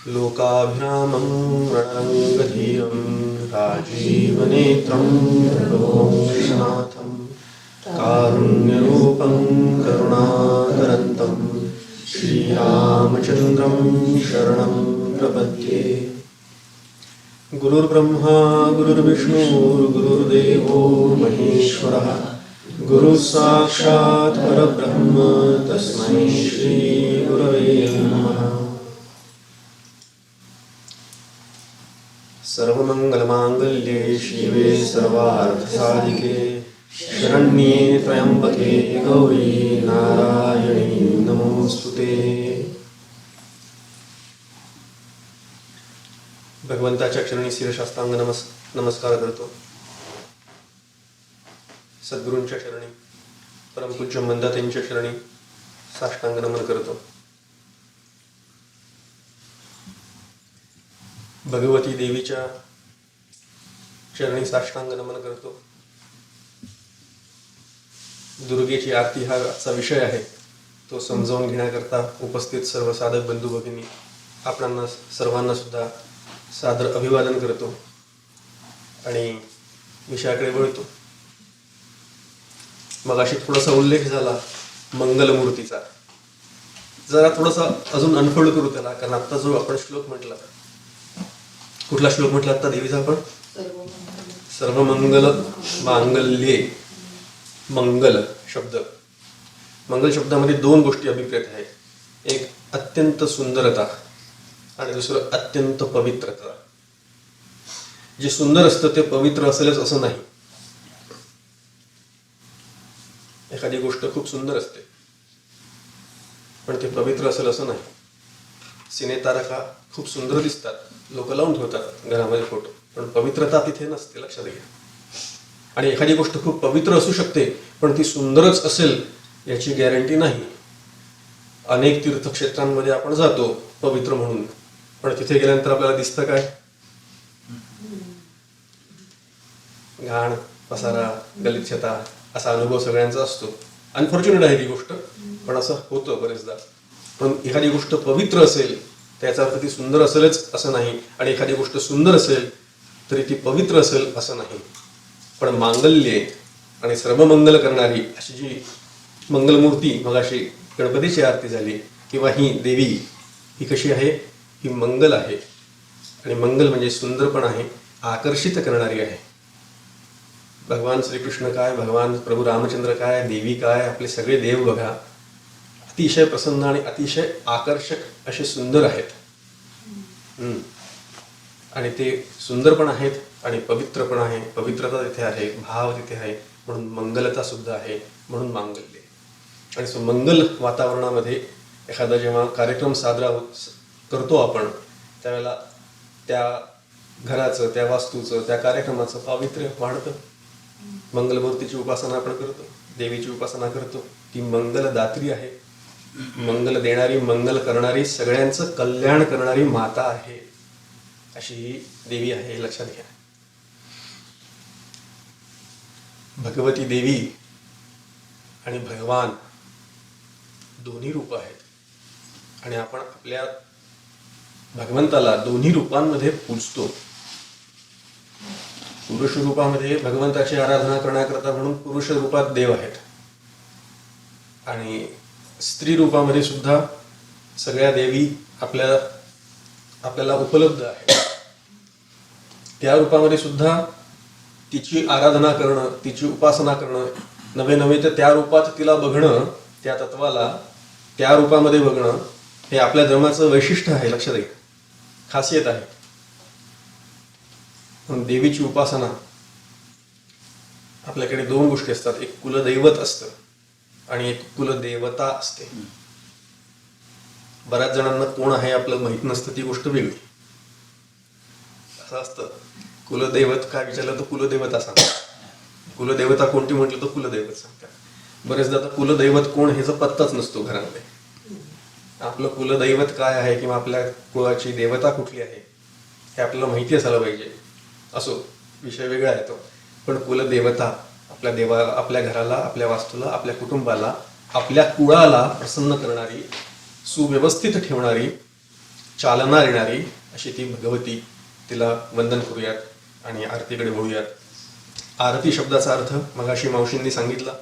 लोकाभिरामं रणरङ्गधीरं राजीवनेत्रं विश्वनाथं कारुण्यरूपं करुणाकरन्तं श्रीरामचन्द्रं शरणं प्रपद्ये। गुरुर्ब्रह्मा गुरुर्विष्णुर्गुरुर्देवो महेश्वरः गुरुसाक्षात् परब्रह्म तस्मै श्रीगुरवे नमः। सर्वमङ्गलमाङ्गल्ये शिवे सर्वार्थसाधिके शरण्ये त्र्यम्बके गौरी नारायणी नमोस्तुते। भगवंताच्या चरणी शिरशास्त्रांग नमस्कार करतो। सद्गुरूंच्या चरणी परमपूज्य मंदाताईंच्या चरणी साष्टांग नमन करतो। भगवती देवीच्या चरणी साष्टांग नमन करतो। दुर्गेची आरती हा आजचा विषय आहे, तो समजावून घेण्याकरता उपस्थित सर्व साधक बंधू भगिनी आपणांना सर्वांना सुद्धा सादर अभिवादन करतो आणि विषयाकडे वळतो। मगाशी थोडासा उल्लेख झाला मंगलमूर्तीचा, जरा थोडासा अजून अनफोल्ड करू त्याला, कारण आता जो आपण श्लोक म्हटला, कुठला श्लोक म्हटला आता देवीचा आपण? सर्वमंगल मांगल्ये। मंगल शब्द, मंगल शब्दामध्ये दोन गोष्टी अभिप्रेत आहे, एक अत्यंत सुंदरता आणि दुसरं अत्यंत पवित्रता। जे सुंदर असतं ते पवित्र असेलच असं नाही। एखादी गोष्ट खूप सुंदर असते पण ते पवित्र असेल असं नाही। सिनेतारका खूप सुंदर दिसतात, लोक लावून ठेवतात घरामध्ये फोटो, पण पवित्रता तिथे नसते, लक्षात घ्या। आणि एखादी गोष्ट खूप पवित्र असू शकते पण ती सुंदरच असेल याची गॅरंटी नाही। अनेक तीर्थक्षेत्रांमध्ये आपण जातो पवित्र म्हणून, पण तिथे गेल्यानंतर आपल्याला दिसतं काय? घाण, पसारा, गलिच्छता असा अनुभव सगळ्यांचा असतो। अनफॉर्च्युनेट आहे ती गोष्ट, पण असं होतं बरेचदा। पण एखादी गोष्ट पवित्र असेल त्याचा अर्थ ती सुंदर असेलच असं नाही, आणि एखादी गोष्ट सुंदर असेल तरी ती पवित्र असेल असं नाही। पण मांगल्ये आणि सर्वमंगल करणारी अशी जी मंगलमूर्ती, मगाशी गणपतीची आरती झाली, किंवा ही देवी, ही कशी आहे? ही मंगल आहे। आणि मंगल म्हणजे सुंदर पण आहे, आकर्षित करणारी आहे। भगवान श्रीकृष्ण काय, भगवान प्रभू रामचंद्र काय, देवी काय, आपले सगळे देव बघा अतिशय प्रसन्न आणि अतिशय आकर्षक असे सुंदर आहेत। आणि ते सुंदर पण आहेत आणि पवित्र पण आहे। पवित्रता तिथे आहे, भाव तिथे आहे, म्हणून मंगलता सुद्धा आहे, म्हणून मांगल्य। आणि सो मंगल वातावरणामध्ये एखादा जेव्हा कार्यक्रम साजरा करतो आपण, त्यावेळेला त्या घराचं, त्या वास्तूचं, त्या कार्यक्रमाचं पावित्र्य वाढतं। मंगलमूर्तीची उपासना आपण करतो, देवीची उपासना करतो, ती मंगलदात्री आहे, मंगल देणारी, मंगल करणारी, सगळ्यांचं कल्याण करणारी माता आहे, अशी ही देवी आहे, हे लक्षात घ्या। भगवती देवी आणि भगवान दोन्ही रूप आहेत, आणि आपण आपल्या भगवंताला दोन्ही रूपांमध्ये पूजतो। पुरुष रूपामध्ये भगवंताची आराधना करण्याकरता म्हणून पुरुष रूपात देव आहेत, आणि स्त्री रूपामध्ये सुद्धा सगळ्या देवी आपल्याला उपलब्ध आहेत। त्या रूपामध्ये सुद्धा तिची आराधना करणं, तिची उपासना करणं, नवे नवे तर त्या रूपात तिला बघणं, त्या तत्वाला त्या रूपामध्ये बघणं, हे आपल्या धर्माचं वैशिष्ट्य आहे, लक्षात घ्या, खासियत आहे। म्हणून देवीची उपासना, आपल्याकडे दोन गोष्टी असतात, एक कुलदैवत असतं आणि एक कुलदेवता असते। बऱ्याच जणांना कोण आहे आपलं माहित नसतं, ती गोष्ट वेगळी। असं असतं, कुलदैवत काय विचारलं तर कुलदेवता सांगतात, कुलदेवता कोणती म्हटलं तर कुलदैवत सांगतात। बरेचदा तर कुलदैवत कोण ह्याचा पत्ताच नसतो घरामध्ये। आपलं कुलदैवत काय आहे किंवा आपल्या कुळाची देवता कुठली आहे हे आपल्याला माहिती असायला पाहिजे। असो, विषय वेगळा आहे तो, पण कुलदेवता आपल्या घराला, आपल्या वास्तूला, आपल्या कुटुंबाला, आपल्या कुळाला प्रसन्न करणारी, सुव्यवस्थित ठेवणारी चालना देणारी अशी ती भगवती, तिला वंदन करूयात आणि आरतीकडे वळूयात. आरती शब्दाचा अर्थ मगाशी मावशींनी सांगितला.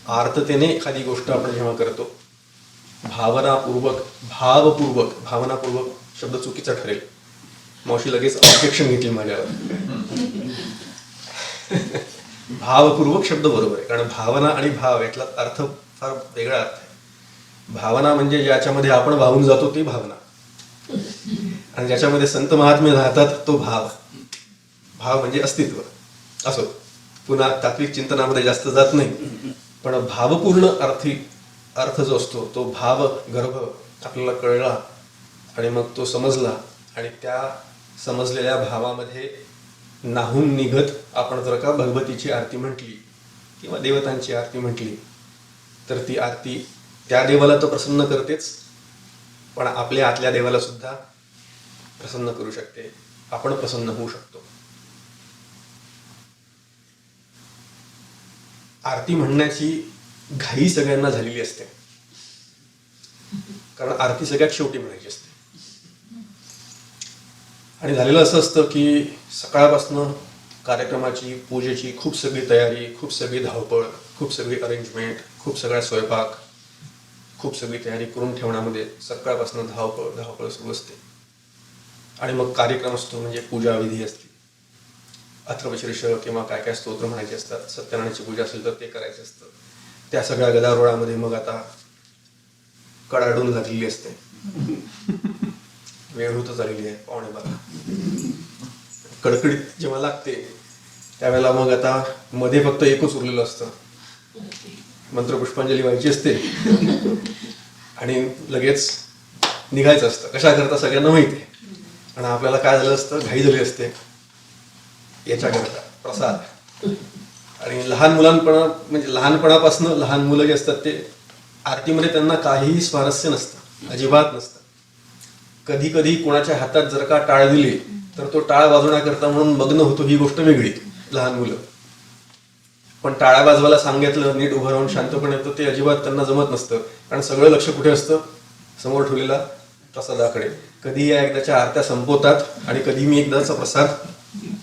आर्ततेने एखादी गोष्ट आपण जेव्हा करतो, भावनापूर्वक, भावनापूर्वक शब्द चुकीचा ठरेल. मावशी लगेच ऑब्जेक्शन घेतली माझ्यावर. भावपूर्वक शब्द बरोबर आहे, कारण भावना आणि भाव यातला अर्थ फार वेगळा अर्थ आहे. भावना म्हणजे ज्याच्यामध्ये आपण वाहून जातो ती भावना, आणि ज्याच्यामध्ये संत महात्मे राहतात तो भाव. भाव म्हणजे अस्तित्व. असो, पुन्हा तात्विक चिंतनामध्ये जास्त जात नाही, पण भावपूर्ण अर्थ जो असतो तो भाव गर्भ आपल्याला कळला आणि मग तो समजला, आणि त्या समजलेल्या भावामध्ये नाहून निघत आपण जर का भगवतीची आरती म्हटली किंवा देवतांची आरती म्हटली, तर ती आरती त्या देवाला तर प्रसन्न करतेच, पण आपल्या आतल्या देवाला सुद्धा प्रसन्न करू शकते. आपण प्रसन्न होऊ शकतो. आरती म्हणण्याची घाई सगळ्यांना झालेली असते, कारण आरती सगळ्यात शेवटी म्हणायची असते. आणि झालेलं असं असतं की सकाळपासनं कार्यक्रमाची, पूजेची खूप सगळी तयारी, खूप सगळी धावपळ, खूप सगळी अरेंजमेंट, खूप सगळा स्वयंपाक, खूप सगळी तयारी करून ठेवण्यामध्ये सकाळपासून धावपळ सुरू असते. आणि मग कार्यक्रम असतो, म्हणजे पूजा विधी असते, अथर्वशीर्ष किंवा काय काय स्तोत्र म्हणायचे असतात, सत्यनारायणाची पूजा असेल तर ते करायचं असतं. त्या सगळ्या गदारोळामध्ये मग आता कडाडून लागलेली असते, वेळ होत झालेली आहे 11:15. कडकडीत जेव्हा लागते त्यावेळेला मग आता मध्ये फक्त एकच उरलेलं असतं, मंत्रपुष्पांजली व्हायची असते आणि लगेच निघायचं असतं. कशा करता सगळ्यांना माहिती आहे, आणि आपल्याला काय झालं असतं, घाई झाली असते याच्याकरता प्रसाद. आणि लहानपणापासून लहान मुलं जे असतात ते आरतीमध्ये त्यांना काहीही स्वारस्य नसतं, अजिबात नसतं. कधी कधी कोणाच्या हातात जर का टाळ दिली तर तो टाळ वाजवण्याकरता म्हणून मग्न होतो, ही गोष्ट वेगळी, लहान मुलं. पण टाळ्या वाजवायला सांगितलं, नीट उभं राहून शांतपणे येतं, ते अजिबात त्यांना जमत नसतं, कारण सगळं लक्ष कुठे असतं, समोर ठेवलेला प्रसादाकडे. कधी या एकदाच्या आरत्या संपवतात आणि कधी मी एकदाचा प्रसाद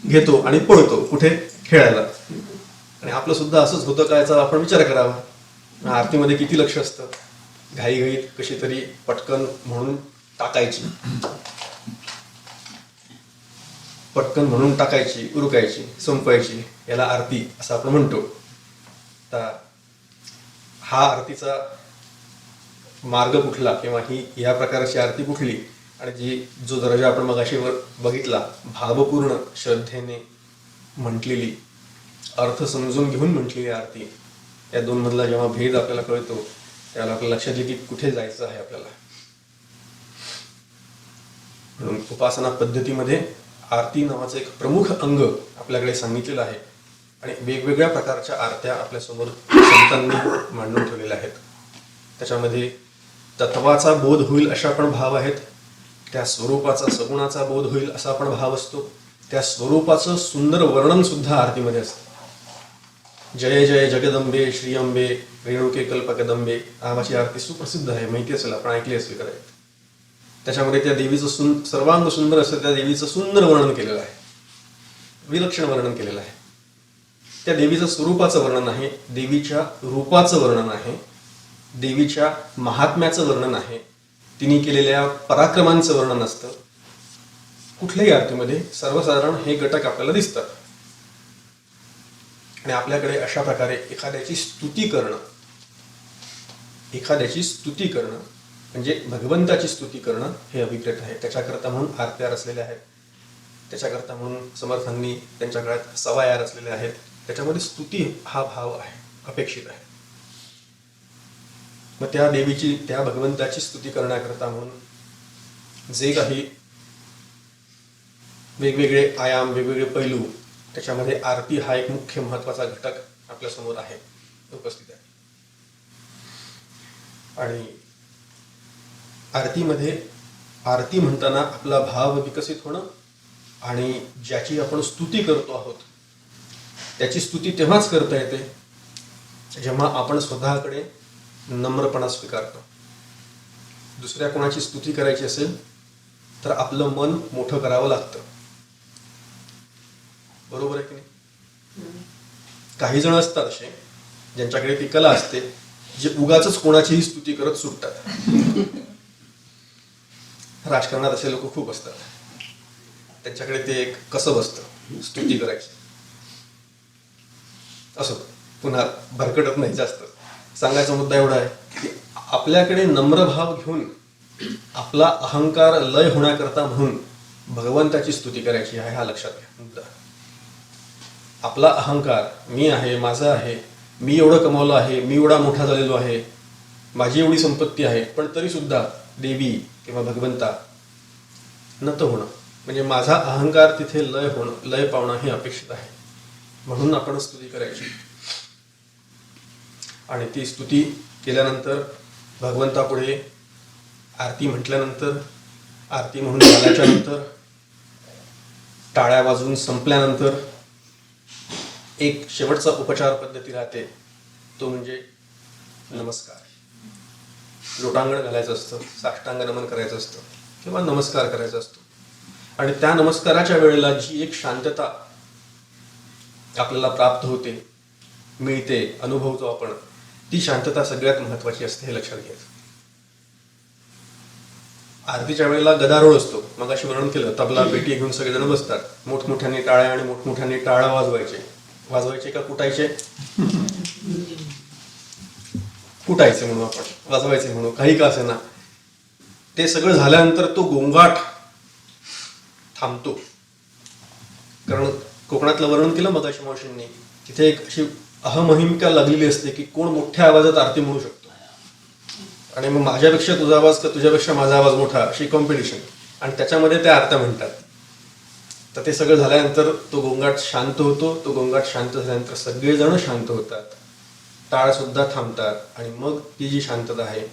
घेतो आणि पळतो कुठे, खेळायला. आणि आपलं सुद्धा असंच होतं का याचा आपण विचार करावा. आरतीमध्ये किती लक्ष असतं, घाईघाईत कशी तरी पटकन म्हणून टाकायची, उरकायची, संपवायची, याला आरती असं आपण म्हणतो. तर हा आरतीचा मार्ग कुठला, किंवा ही या प्रकारची आरती कुठली, आणि जो दर्जा आपण मगाशी बघितला, भावपूर्ण श्रद्धेने म्हटलेली, अर्थ समजून घेऊन म्हटलेली आरती, या दोन मधला जेव्हा भेद आपल्याला कळतो त्यावेळेला आपल्या लक्षात येईल की कुठे जायचं आहे आपल्याला. म्हणून उपासना पद्धतीमध्ये आरती नावाचं एक प्रमुख अंग आपल्याकडे सांगितलेलं आहे, आणि वेगवेगळ्या प्रकारच्या आरत्या आपल्यासमोर संतांनी मांडून ठेवलेल्या आहेत. त्याच्यामध्ये तत्वाचा बोध होईल अशा पण भाव आहेत, त्या स्वरूपाचा, सगुणाचा बोध होईल असा पण भाव असतो, त्या स्वरूपाचं सुंदर वर्णन सुद्धा आरतीमध्ये असतं. जय जय जगदंबे श्री अंबे रेणुके कल्पकदंबे नावाची आरती सुप्रसिद्ध आहे, माहिती असेल, आपण ऐकली असेल कदाचित. त्याच्यामध्ये त्या देवीचं सर्वांग सुंदर असं त्या देवीचं सुंदर वर्णन केलेलं आहे, विलक्षण वर्णन केलेलं आहे. त्या देवीचं स्वरूपाचं वर्णन आहे, देवीच्या रूपाचं वर्णन आहे, देवीच्या महात्म्याचं वर्णन आहे, तिने केलेल्या पराक्रमांचं वर्णन असतं. कुठल्याही आरतीमध्ये सर्वसाधारण हे घटक आपल्याला दिसतात. आणि आपल्याकडे अशा प्रकारे एखाद्याची स्तुती करणं म्हणजे भगवंताची स्तुती करणं हे अभिप्रेत आहे. त्याच्याकरता म्हणून आरत्या रचलेल्या आहेत, त्याच्याकरता म्हणून समर्थांनी त्यांच्या काळात सवाया रचलेल्या आहेत. त्याच्यामध्ये स्तुती हा भाव आहे, अपेक्षित आहे. मग त्या देवीची, त्या भगवंताची स्तुती करण्याकरता म्हणून जे काही वेगवेगळे आयाम, वेगवेगळे पैलू, त्याच्यामध्ये आरती हा एक मुख्य महत्वाचा घटक आपल्यासमोर आहे, उपस्थित आहे. आणि आरती म्हणताना आपला भाव विकसित होणं, आणि ज्याची आपण स्तुती करतो आहोत त्याची स्तुती तेव्हाच करता येते जेव्हा आपण स्वतःकडे नम्रपणा स्वीकारतो. दुसऱ्या कोणाची स्तुती करायची असेल तर आपलं मन मोठं करावं लागतं. बरोबर आहे की नाही? काही जण असतात असे ज्यांच्याकडे ती कला असते, जे उगाच कोणाचीही स्तुती करत सुटतात. राजकारणात असे लोक खूप असतात. त्यांच्याकडे ते एक कसब असतं स्तुती करायची. असो, पुन्हा भरकटत नाही जास्त. सांगायचा मुद्दा एवढा आहे की आपल्याकडे नम्र भाव घेऊन आपला अहंकार लय होण्याकरता म्हणून भगवंताची स्तुती करायची आहे, हा लक्षात घ्या मुद्दा. आपला अहंकार, मी आहे, माझं आहे, मी एवढं कमावलं आहे, मी एवढा मोठा झालेलो आहे, माझी एवढी संपत्ती आहे, पण तरी सुद्धा देवी किंवा भगवंता नत होणं म्हणजे माझा अहंकार तिथे लय पावणं हे अपेक्षित आहे. म्हणून आपण स्तुती करायची. आणि ती स्तुती केल्यानंतर भगवंतापुढे आरती म्हटल्यानंतर, आरती म्हणून झाल्याच्या नंतर, टाळ्या वाजवून संपल्यानंतर एक शेवटचा उपचार पद्धती राहते, तो म्हणजे नमस्कार. लोटांगण घालायचं असतं, साष्टांग नमन करायचं असतं किंवा नमस्कार करायचा असतो. आणि त्या नमस्काराच्या वेळेला जी एक शांतता आपल्याला प्राप्त होते, मिळते, अनुभवतो आपण, ती शांतता सगळ्यात महत्वाची असते, हे लक्षात घ्यायचं. आरतीच्या वेळेला गदारोळ असतो. मग अशी वर्णन केलं, तबला पेटी घेऊन सगळेजण बसतात, मोठमोठ्याने टाळ्या आणि मोठमोठ्याने टाळ्या वाजवायचे का कुटायचे? कुटायचे म्हणू आपण, वाजवायचे म्हणू, काही का असे ना. ते सगळं झाल्यानंतर तो गोंगाट थांबतो. कारण कोकणातलं वर्णन केलं मगाशी मावशींनी, तिथे एक अशी अहमहिमिका लागलेली असते की कोण मोठ्या आवाजात आरती म्हणू शकतो, आणि मग माझ्यापेक्षा तुझा आवाज का तुझ्यापेक्षा माझा आवाज मोठा, अशी कॉम्पिटिशन. आणि त्याच्यामध्ये त्या आरत्या म्हणतात. तर ते सगळं झाल्यानंतर तो गोंगाट शांत होतो. तो गोंगाट शांत झाल्यानंतर सगळेजण शांत होतात, टाळ सुद्धा थांबतात. आणि मग ती जी शांतता आहे,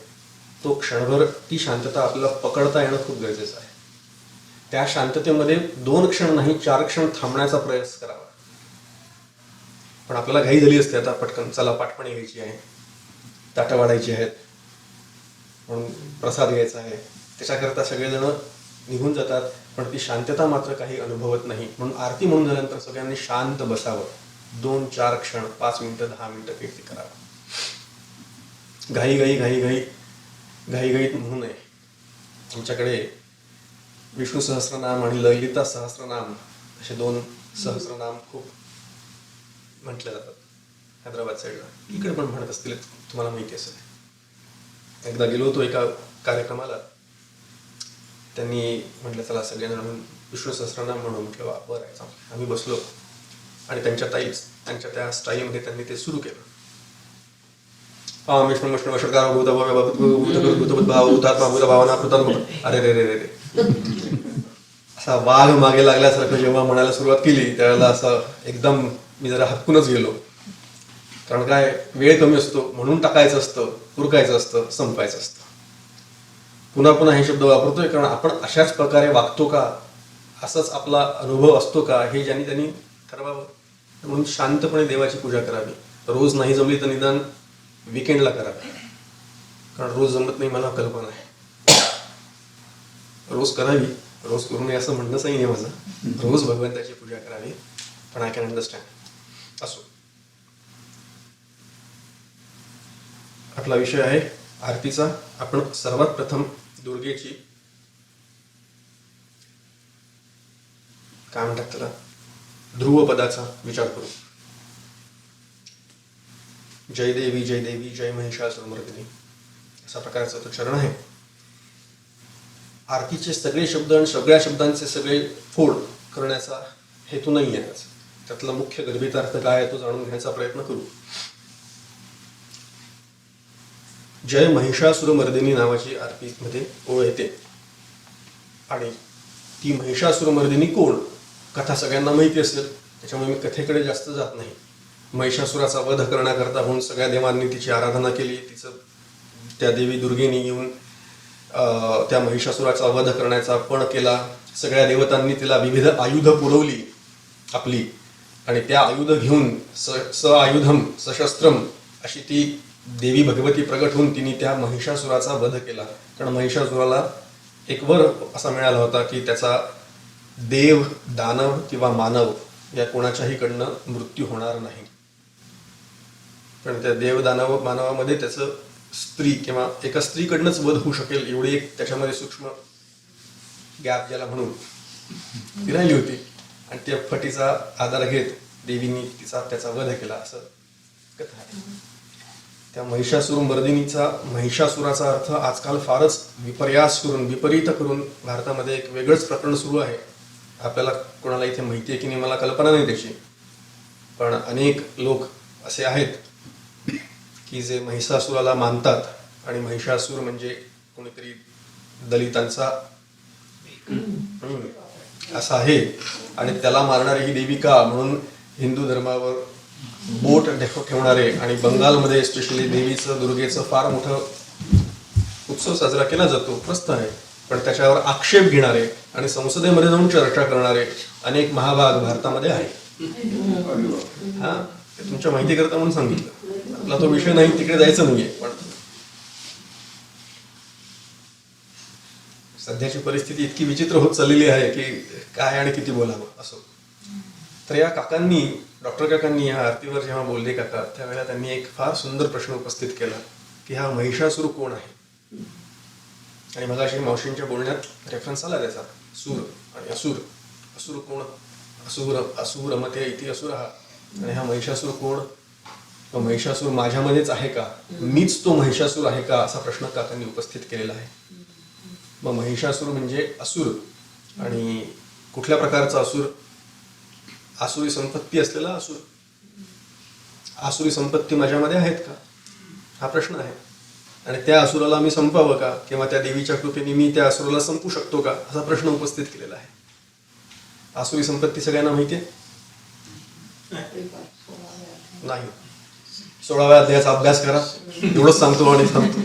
तो क्षणभर ती शांतता आपल्याला पकडता येणं खूप गरजेचं आहे. त्या शांततेमध्ये 2 क्षण नाही 4 क्षण थांबण्याचा प्रयास करावा. पण आपल्याला घाई झाली असते, आता पटकन चला पाठपणी घ्यायची आहे, ताटं वाढायची आहेत, म्हणून प्रसाद घ्यायचा आहे, त्याच्याकरता सगळेजण निघून जातात. पण ती शांतता मात्र काही अनुभवत नाही. म्हणून आरती म्हणून झाल्यानंतर सगळ्यांनी शांत बसावं. 2-4 क्षण, 5 मिनिटं, 10 मिनिटं कीर्ती करावं. घाईघाईत म्हणू नये. आमच्याकडे विष्णू सहस्रनाम आणि ललिता सहस्रनाम असे 2 सहस्रनाम खूप म्हटले जातात हैदराबाद साईडला. इकडे पण म्हणत असतील, तुम्हाला माहिती असेल. एकदा गेलो होतो एका कार्यक्रमाला, त्यांनी म्हटलं चला सगळ्यांना म्हणून विष्णू सहस्रनाम म्हणून. म्हटलं वा बरं आहे, चांगलं. आम्ही बसलो आणि त्यांच्या त्या स्टाईलमध्ये त्यांनी ते सुरू केलं. अरे रे रे रे रे, असा वाघ मागे लागल्यासारखं जेव्हा म्हणायला सुरुवात केली, त्यावेळेला असं एकदम मी जरा हटकूनच गेलो. कारण काय, वेळ कमी असतो म्हणून टाकायचं असतं, उरकायचं असतं, संपायचं असतं. पुन्हा पुन्हा हे शब्द वापरतोय कारण आपण अशाच प्रकारे वागतो का, असाच आपला अनुभव असतो का, हे त्यांनी ठरवावं. म्हणून शांतपणे देवाची पूजा करावी. रोज नाही जमली तर निदान विकेंडला करावी. कारण रोज जमत नाही, मला कल्पना आहे. रोज करावी, रोज करू नये असं म्हणणंच नाही आहे माझं. रोज भगवंताची पूजा करावी. पण आय कॅन अंडरस्टँड. असो, आपला विषय आहे आरतीचा. आपण सर्वात प्रथम दुर्गेची काय म्हणतात त्याला, ध्रुवपदाचा विचार करू. जय देवी जय देवी जय महिषासुरमर्दिनी, असा प्रकारचा तो चरण आहे. आरतीचे सगळे शब्द आणि सगळ्या शब्दांचे सगळे फोड करण्याचा हेतू नाही आहे. त्यातला मुख्य गर्भितार्थ काय आहे तो जाणून घेण्याचा प्रयत्न करू. जय महिषासुरमर्दिनी नावाची आरतीमध्ये ओळ येते. आणि ती महिषासुरमर्दिनी कोण, कथा सगळ्यांना माहिती असेल, त्याच्यामुळे मी कथेकडे जास्त जात नाही. महिषासुराचा वध करण्याकरता म्हणून सगळ्या देवांनी तिची आराधना केली. त्या देवी दुर्गेनी येऊन त्या महिषासुराचा वध करण्याचा पण केला. सगळ्या देवतांनी तिला विविध आयुध पुरवली आपली, आणि त्या आयुध घेऊन आयुधम सशस्त्रम अशी ती देवी भगवती प्रगट होऊन तिने त्या महिषासुराचा वध केला. कारण महिषासुराला एक वर असा मिळाला होता की त्याचा देव, दानव किंवा मानव या कोणाच्याही कडनं मृत्यू होणार नाही. पण त्या देव, दानव, मानवामध्ये त्याचं स्त्री किंवा एका स्त्रीकडनंच वध होऊ शकेल एवढी एक त्याच्यामध्ये सूक्ष्म गॅप ज्याला म्हणून ती राहिली होती. आणि त्या फटीचा आधार घेत देवींनी त्याचा वध केला असं कथा आहे. त्या महिषासुर मर्दिनीचा, महिषासुराचा अर्थ आजकाल फारच विपर्यास करून, विपरीत करून भारतामध्ये एक वेगळंच प्रकरण सुरू आहे. आपल्याला कोणाला इथे माहिती आहे की नाही मला कल्पना नाही त्याची, पण अनेक लोक असे आहेत की जे महिषासुराला मानतात आणि महिषासूर म्हणजे कोणीतरी दलितांचा असा आहे आणि त्याला मारणारी ही देविका म्हणून हिंदू धर्मावर बोट ठेवणारे आणि बंगालमध्ये स्पेशली देवीचं, दुर्गेचं फार मोठं उत्सव साजरा केला जातो, प्रस्त आहे. पण त्याच्यावर आक्षेप घेणारे आणि संसदेमध्ये जाऊन चर्चा करणारे अनेक महाभाग भारतामध्ये आहे. हा, ते तुमच्या माहिती करता म्हणून सांगितलं. आपला तो विषय नाही, तिकडे जायचं नाहीये. पण सध्याची परिस्थिती इतकी विचित्र होत चाललेली आहे की काय आणि किती बोलावं असो. तर या काकांनी, डॉक्टर काकांनी या आरतीवर जेव्हा बोलले काका, त्यावेळेला त्यांनी एक फार सुंदर प्रश्न उपस्थित केला की हा महिषासूर कोण आहे. आणि मगाशी मावशींच्या बोलण्यात रेफरन्स आला त्याचा, सूर आणि असुर. असुर कोण? असुर असुर मते इति असुर हा. आणि हा महिषासूर कोण? तो महिषासूर माझ्यामध्येच आहे का, मीच तो महिषासूर आहे का, असा प्रश्न काकांनी उपस्थित केलेला आहे. मग महिषासूर म्हणजे असुर. आणि कुठल्या प्रकारचा असुर? आसुरी संपत्ती असलेला असुर. आसुरी संपत्ती माझ्यामध्ये आहेत का, हा प्रश्न आहे. आणि त्या असुराला मी संपावं का, किंवा त्या देवीच्या कृपेने मी त्या असुराला संपू शकतो का, असा प्रश्न उपस्थित केलेला आहे. आसुरी संपत्ती सगळ्यांना माहिती आहे? नाही. 16व्या अध्यायाचा अभ्यास करा, एवढंच सांगतो आणि थांबतो.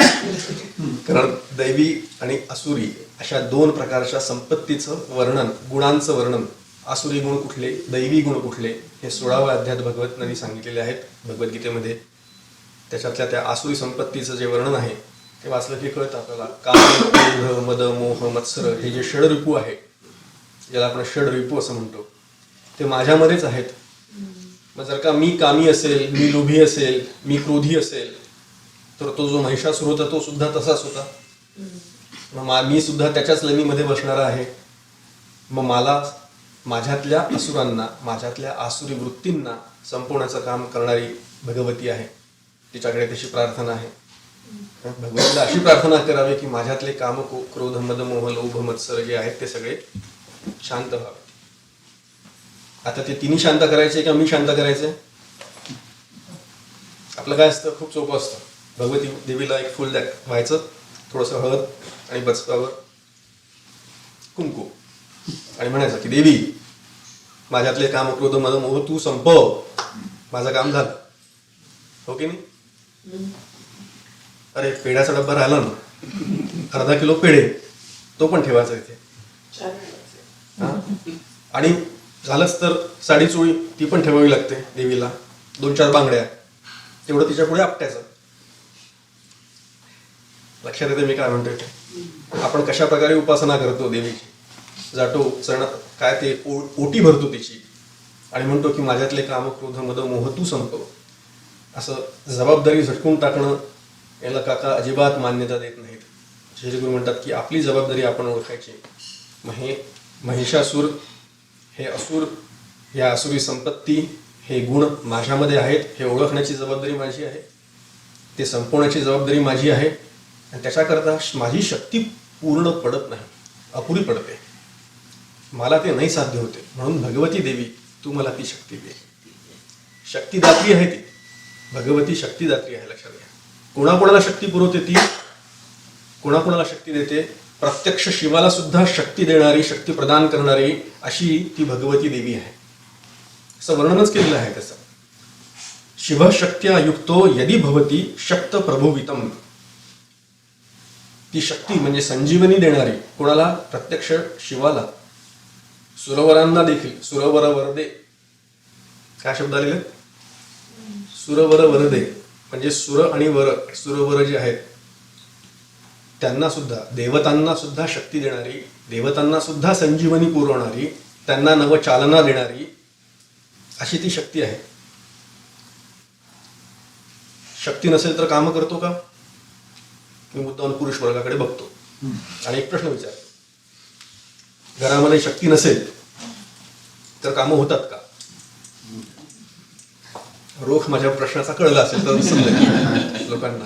कारण दैवी आणि असुरी अशा दोन प्रकारच्या संपत्तीचं वर्णन, गुणांचं वर्णन, आसुरी गुण कुठले, दैवी गुण कुठले, हे 16व्या अध्यायात भगवंतांनी सांगितलेले आहेत भगवद्गीतेमध्ये. त्याच्यातल्या त्या आसुरी संपत्तीचं जे वर्णन आहे ते वाचलं की कळतं आपल्याला. काम, क्रोध, मद, मोह, मत्सर हे जे षडरिपू आहे, ज्याला आपण षडरिपू असं म्हणतो, ते माझ्यामध्येच आहेत. मग जर का मी कामी असेल, मी लोभी असेल, मी क्रोधी असेल, तर तो जो महिषासूर होता तो सुद्धा तसाच होता. मग मी सुद्धा त्याच्याच लनीमध्ये बसणारा आहे. मग मला माझ्यातल्या असुरांना, माझ्यातल्या आसुरी वृत्तींना संपवण्याचं काम करणारी भगवती आहे. तिच्याकडे तशी प्रार्थना आहे. भगवतीला अशी प्रार्थना करावी की माझ्यातले काम, क्रोध, मद, मोह, लोभ, मत्सर जे आहेत ते सगळे शांत व्हावे. आता ते तिन्ही शांत करायचे का मी शांत करायचे? आपलं काय असतं, खूप सोपं असतं. भगवती देवीला एक फुल व्हायचं, थोडंसं हळद आणि बचकावर कुंकू, आणि म्हणायचं की देवी माझ्यातले काम, क्रोध, मद, मोह तू संपव, माझं काम झालं. हो की नाही? अरे पेढ्याचा डब्बा राहिला ना, अर्धा किलो पेढे, तो पण ठेवायचा इथे. आणि झालंच तर साडी चोळी ती पण ठेवावी लागते देवीला, 2-4 बांगड्या, तेवढं तिच्या पुढे आपटायचं. लक्षात येते मी काय म्हणतोय ते? आपण कशा प्रकारे उपासना करतो देवीची, जातो चरण काय ते ओटी भरतो तिची आणि म्हणतो की माझ्यातले काम, क्रोध, मद, मोह तू संपव. असं जबाबदारी झटकून टाकणं याला काका अजिबात मान्यता देत नाहीत. श्रीगुरु म्हणतात की आपली जबाबदारी आपण ओळखायची. मग हे महिषासूर, हे असुर, ह्या आसुरी संपत्ती, हे गुण माझ्यामध्ये आहेत हे ओळखण्याची जबाबदारी माझी आहे, ते संपवण्याची जबाबदारी माझी आहे. आणि त्याच्याकरता माझी शक्ती पूर्ण पडत नाही, अपुरी पडते, मला ते नाही साध्य होते. म्हणून भगवती देवी तू मला ती शक्ती दे. शक्तिदात्री आहे ती भगवती, शक्तिदात्री आहे. लक्षात घ्या. कोणाकोणाला शक्ती पुरवते ती, कोणाकोणाला शक्ती देते? प्रत्यक्ष शिवाला सुद्धा शक्ती देणारी, शक्ती प्रदान करणारी अशी ती भगवती देवी आहे. असं वर्णनच केलेलं आहे त्याचं. शिवशक्त्या युक्तो यदि भवती शक्त प्रभुवितम. ती शक्ती म्हणजे संजीवनी देणारी कोणाला? प्रत्यक्ष शिवाला. सुरवरांना देखील. सुरवर वरदे, काय शब्द आलेले? सुरवर वरदे म्हणजे सुर आणि वर, सुरवर जे आहेत त्यांना सुद्धा, देवतांना सुद्धा शक्ती देणारी, देवतांना सुद्धा संजीवनी पुरवणारी, त्यांना नवचालना देणारी अशी ती शक्ती आहे. शक्ती नसेल तर काम करतो का? मी मुद्दाम पुरुष वर्गाकडे बघतो आणि एक प्रश्न विचारतो, घरामध्ये शक्ती नसेल तर कामं होतात का? रोख माझ्या प्रश्नाचा कळला असेल तर समजेल लोकांना.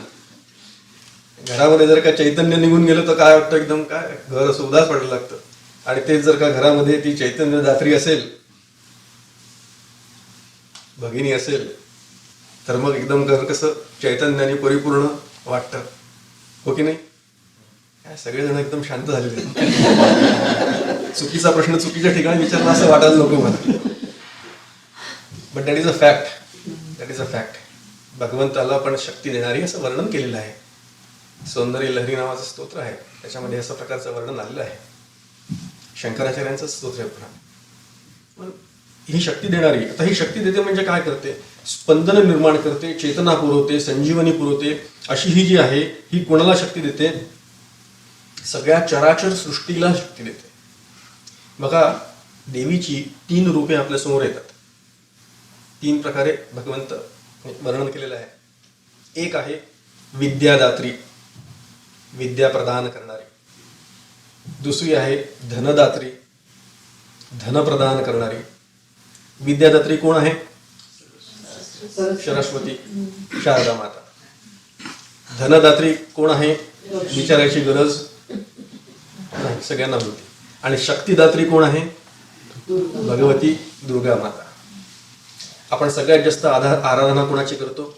घरामध्ये जर का चैतन्य निघून गेलं तर काय वाटतं, एकदम काय घर असं उदास पडायला लागतं. आणि तेच जर का घरामध्ये ती चैतन्य दात्री असेल, भगिनी असेल, तर मग एकदम घर कसं चैतन्याने परिपूर्ण वाटतं, हो की नाही? काय सगळेजण एकदम शांत झालेले आहेत. चुकीचा प्रश्न चुकीच्या ठिकाणी विचारला असं वाटायला नको मला. But that is a fact, that is a fact. भगवंताला पण शक्ती देणारी असं वर्णन केलेलं आहे. सौंदर्य लहरी नावाचं स्तोत्र आहे, त्याच्यामध्ये असं प्रकारचं वर्णन आलेलं आहे. शंकराचार्यांचं स्तोत्र आहे पुन्हा. पण ही शक्ती देणारी, आता ही शक्ती देते म्हणजे काय करते? स्पंदन निर्माण करते, चेतना पुरवते, संजीवनी पुरवते. अशी ही जी आहे ही कोणाला शक्ती देते? सगळ्या चराचर सृष्टीला शक्ती देते. बघा, देवीची 3 रूपे आपल्या समोर येतात. 3 प्रकारे भगवंत वर्णन केलेलं आहे. एक आहे विद्यादात्री, विद्या प्रदान करणारी. दुसरी आहे धनदात्री, धन प्रदान करणारी. विद्यादात्री कोण आहे? सरस्वती, शारदा माता. धनदात्री कोण आहे? विचारायची गरज नाही, सगळ्यांना मिळते. आणि शक्तिदात्री कोण आहे? भगवती दुर्गा माता. आपण सगळ्यात जास्त आराधना कोणाची करतो?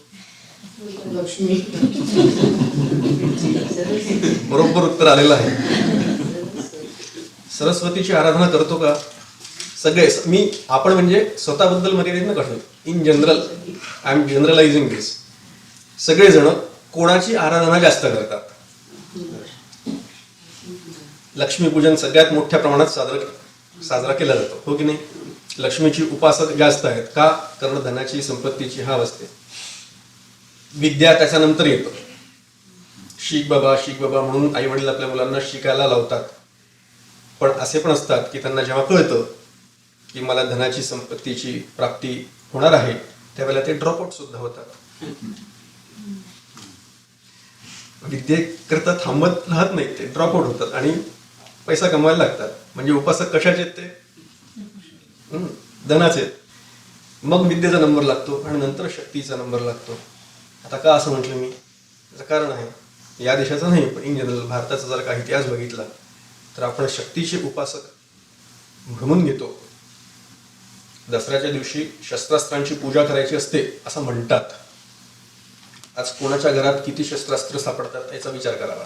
लक्ष्मी. बरोबर उत्तर आलेलं आहे. सरस्वतीची आराधना करतो का? सगळे. आपण म्हणजे स्वतःबद्दल मर्यादित न करतो. इन जनरल, आय एम जनरलायझिंग दिस. सगळेजण कोणाची आराधना जास्त करतात? लक्ष्मीपूजन सगळ्यात मोठ्या प्रमाणात साजरा केला जातो, हो की नाही? लक्ष्मीची उपासक जास्त आहेत का? कारण धनाची, संपत्तीची हाव असते. विद्या त्याच्यानंतर येतो. शिक बाबा म्हणून आई वडील आपल्या मुलांना शिकायला लावतात. पण असे पण असतात की त्यांना जेव्हा कळतं की मला धनाची, संपत्तीची प्राप्ती होणार आहे, त्यावेळेला ते ड्रॉपआउट सुद्धा होतात. विद्येकरता थांबत राहत नाही, ते ड्रॉपआउट होतात आणि पैसा कमवायला लागतात. म्हणजे उपासक कशाचे आहेत ते? धनाचे. मग विद्येचा नंबर लागतो आणि नंतर शक्तीचा नंबर लागतो. आता का असं म्हटलं मी? त्याचं कारण आहे, या देशाचं नाही पण इन जनरल भारताचा जर काही इतिहास बघितला तर आपण शक्तीचे उपासक म्हणून घेतो. दसऱ्याच्या दिवशी शस्त्रास्त्रांची पूजा करायची असते असं म्हणतात. आज कोणाच्या घरात किती शस्त्रास्त्र सापडतात याचा विचार करावा.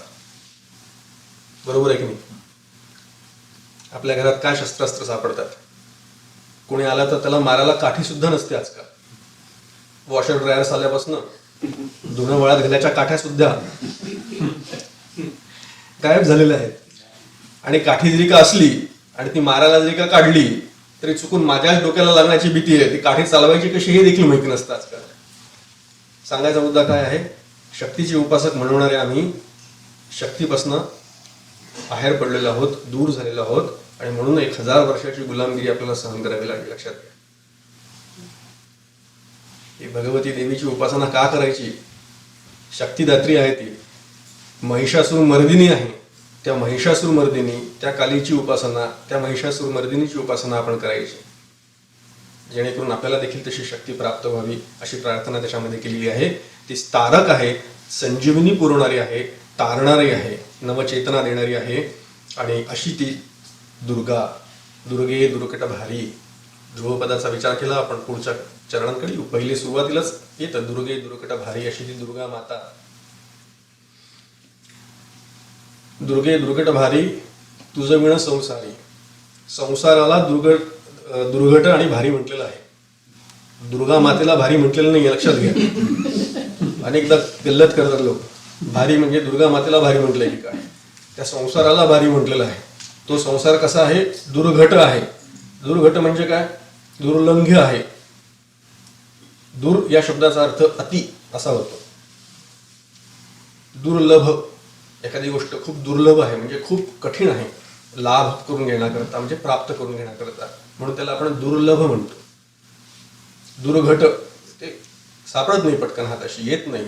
बरोबर आहे की नाही? आपल्या घरात काय शस्त्रास्त्र सापडतात? कोणी आला तर त्याला मारायला काठी सुद्धा नसते आजकाल. वॉशर ड्रायर्स आल्यापासून धुणं वळ्यात घालायच्या काठ्या सुद्धा गायब झालेल्या आहेत. आणि काठी जरी का असली आणि ती मारायला जरी का काढली तरी चुकून माझ्याच डोक्याला लागण्याची भीती आहे. ती काठी चालवायची कशी हे देखील माहिती नसतं आजकाल. सांगायचा मुद्दा काय आहे? शक्तीचे उपासक म्हणणारे आम्ही शक्तीपासनं बाहेर पडलेलो आहोत, दूर झालेलो आहोत आणि म्हणून 1000 वर्षाची गुलामगिरी आपल्याला सहन करावी लागेल. लक्षात घ्या. ही भगवती देवीची उपासना का करायची? शक्तिदात्री आहे ती, महिषासूर मर्दिनी आहे. त्या महिषासूर मर्दिनी, त्या कालीची उपासना, त्या महिषासूर मर्दिनीची उपासना आपण करायची, जेणेकरून आपल्याला देखील तशी शक्ती प्राप्त व्हावी अशी प्रार्थना त्याच्यामध्ये केलेली आहे. ती तारक आहे, संजीवनी पुरवणारी आहे, तारणारी आहे, नवचेतना देणारी आहे. आणि अशी ती दुर्गा. दुर्गे दुर्कट भारी. ध्रुवपदाचा विचार केला आपण पुढच्या चरणांकडे येऊ. पहिले सुरुवातीलाच येतं दुर्गे दुर्कट भारी, अशी ती दुर्गा माता. दुर्गे दुर्गट भारी तुझं विण संसारी. संसाराला दुर्घट आणि भारी म्हटलेलं आहे. दुर्गा मातेला भारी म्हटलेलं नाही, लक्षात घ्या. अनेकदा गल्लत करतात लोक. भारी म्हणजे दुर्गा मातेला भारी म्हटलंय की काय? त्या संसाराला भारी म्हटलेलं आहे. तो संसार कसा आहे? दुर्घट आहे. दुर्घट म्हणजे काय? दुर्लंघ्य आहे. दूर या शब्दाचा अर्थ अति असा होतो. दुर्लभ एखादी गोष्ट खूप दुर्लभ आहे म्हणजे खूप कठीण आहे लाभ करून घेण्याकरता म्हणजे प्राप्त करून घेण्याकरता, म्हणून त्याला आपण दुर्लभ म्हणतो. दुर्घट ते सापडत नाही पटकन हाताशी, येत नाही.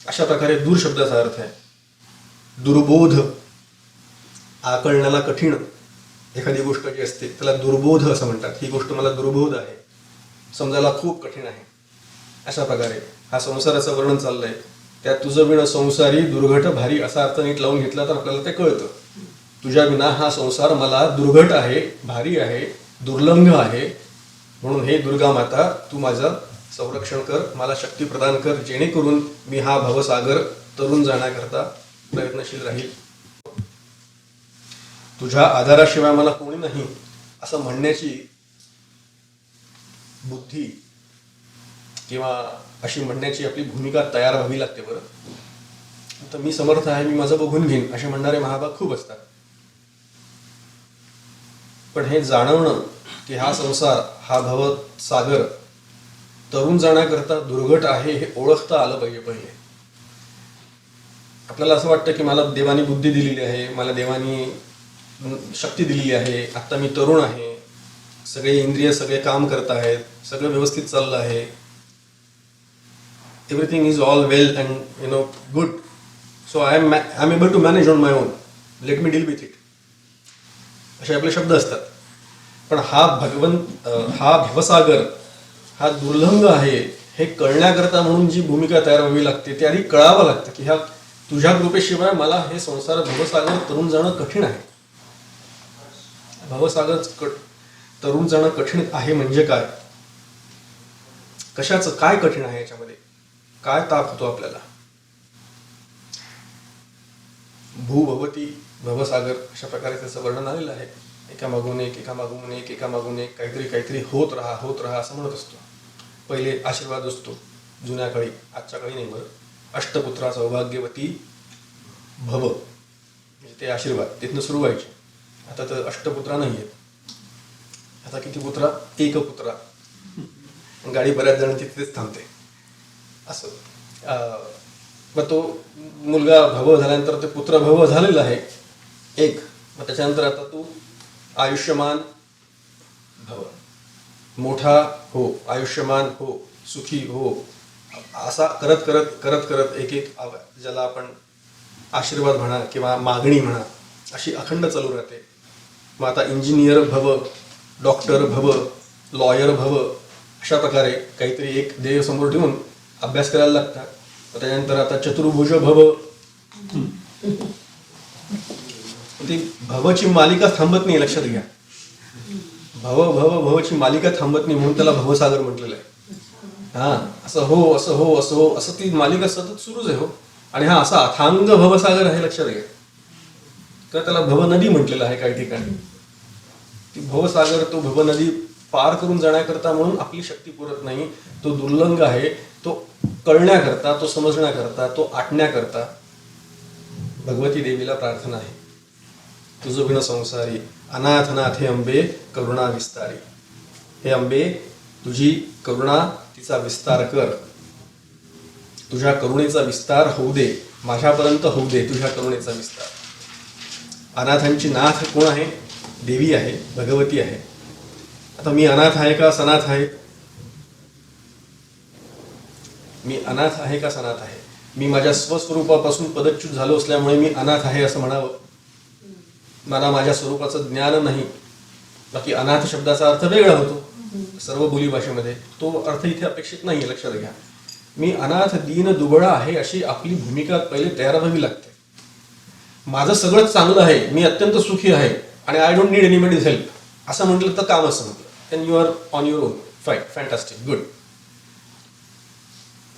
अशा प्रकारे दूर शब्दाचा अर्थ आहे. दुर्बोध, आकलण्याला कठीण एखादी गोष्ट जी असते त्याला दुर्बोध असं म्हणतात. ही गोष्ट मला दुर्बोध आहे, समजायला खूप कठीण आहे. अशा प्रकारे हा संसाराचं वर्णन चाललंय. त्यात तुझं विण संसारी दुर्घट भारी असा अर्थ नीट लावून घेतला तर आपल्याला ते कळतं. तुझ्या विना हा संसार मला दुर्घट आहे, भारी आहे, दुर्लंघ आहे. म्हणून हे दुर्गा माता तू माझं संरक्षण कर, मला शक्ती प्रदान कर, जेणेकरून मी हा भवसागर तरून जाण्याकरता प्रयत्नशील राहील. तुझ्या आधाराशिवाय मला कोणी नाही असं म्हणण्याची बुद्धी किंवा अशी म्हणण्याची आपली भूमिका तयार व्हावी लागते. बरं, तर मी समर्थ आहे, मी माझं बघून घेईन असे म्हणणारे महाभाग खूप असतात. पण हे जाणवणं की हा संसार, हा भवसागर तरुण जाण्याकरता दुर्घट आहे हे ओळखता आलं पाहिजे. पहिले आपल्याला असं वाटतं की मला देवानी बुद्धी दिलेली आहे, मला देवानी शक्ती दिलेली आहे, आता मी तरुण आहे, सगळे इंद्रिय सगळे काम करत आहेत, सगळं व्यवस्थित चाललं आहे, everything is all well and good, so I am able to manage on my own, let me deal with it, असे आपले शब्द असतात. पण हा हा भवसागर हा दुर्लंघ आहे हे कळण्याकरता म्हणून जी भूमिका तयार व्हावी लागते ते आधी कळावं लागतं की ह्या तुझ्या कृपेशिवाय मला हे संसार भवसागर तरुण जाणं कठीण आहे. भवसागर तरुण जाणं कठीण आहे म्हणजे काय, कशाचं काय कठीण आहे, याच्यामध्ये काय ताप होतो आपल्याला. भूभवती भवसागर अशा प्रकारे त्याचं वर्णन आलेलं आहे. एका मागून एक, एका मागून एक, एका मागून एक, काहीतरी काहीतरी होत राहा असं म्हणत असतो. पहिले आशीर्वाद असतो जुन्या काळी, आजच्या काळी नाही. बरं, अष्टपुत्रा सौभाग्यवती भव म्हणजे ते आशीर्वाद तिथनं सुरू व्हायचे. आता तर अष्टपुत्रा नाही आहेत, आता किती पुत्रा, एक पुत्रा. गाडी बऱ्याच जण तिथेच थांबते असं. मग तो मुलगा भव झाल्यानंतर ते पुत्र भव झालेला आहे एक, मग त्याच्यानंतर आता तू आयुष्यमान भव, मोठा हो, आयुष्यमान हो, सुखी हो, असा करत करत करत करत एक एक ज्याला आपण आशीर्वाद म्हणा किंवा मागणी म्हणा अशी अखंड चालू राहते. मग आता इंजिनियर भव, डॉक्टर भव, लॉयर भव, अशा प्रकारे काहीतरी एक ध्येय समोर ठेवून अभ्यास करायला लागतात. त्याच्यानंतर आता चतुर्भुज भव, ती भवची मालिका थांबत नाही, लक्षात घ्या. भवची मालिका थांबत नाही म्हणून त्याला भवसागर म्हटलेलं आहे. हा, असं हो असं हो असं हो असं ती मालिका सतत सुरूच आहे. हो, आणि हा असा अथांग भवसागर आहे, लक्षात घ्या. तर त्याला भवनदी म्हटलेलं आहे काही ठिकाणी. ती भवसागर, तो भवनदी पार करून जाण्याकरता म्हणून आपली शक्ती पुरत नाही. तो दुर्लंघ आहे, तो कळण्याकरता, तो समजण्याकरता, तो आटण्याकरता भगवती देवीला प्रार्थना आहे. तुझं विण संसारी अनाथनाथे अंबे करुणा विस्तारी. हे अंबे, तुझी करुणा तिचा विस्तार कर, तुझ्या करुणेचा विस्तार होऊ दे, माझ्यापर्यंत होऊ दे तुझ्या करुणेचा विस्तार. अनाथांची नाथ कोण आहे? देवी आहे, भगवती आहे. आता मी अनाथ आहे का सनाथ आहे? मी अनाथ आहे का सनाथ आहे? मी माझ्या स्वस्वरूपापासून पदच्युत झालो असल्यामुळे मी अनाथ आहे असं म्हणावं? मला माझ्या स्वरूपाचं ज्ञान नाही. बाकी अनाथ शब्दाचा अर्थ वेगळा होतो सर्व बोलीभाषेमध्ये, तो अर्थ इथे अपेक्षित नाही, लक्षात घ्या. मी अनाथ दीन दुबळा आहे अशी आपली भूमिका पहिले तयार व्हावी लागते. माझं सगळंच चांगलं आहे, मी अत्यंत सुखी आहे आणि I don't need anybody's help असं म्हटलं तर काम असं म्हटलं, then you are on your own, fine, fantastic, good.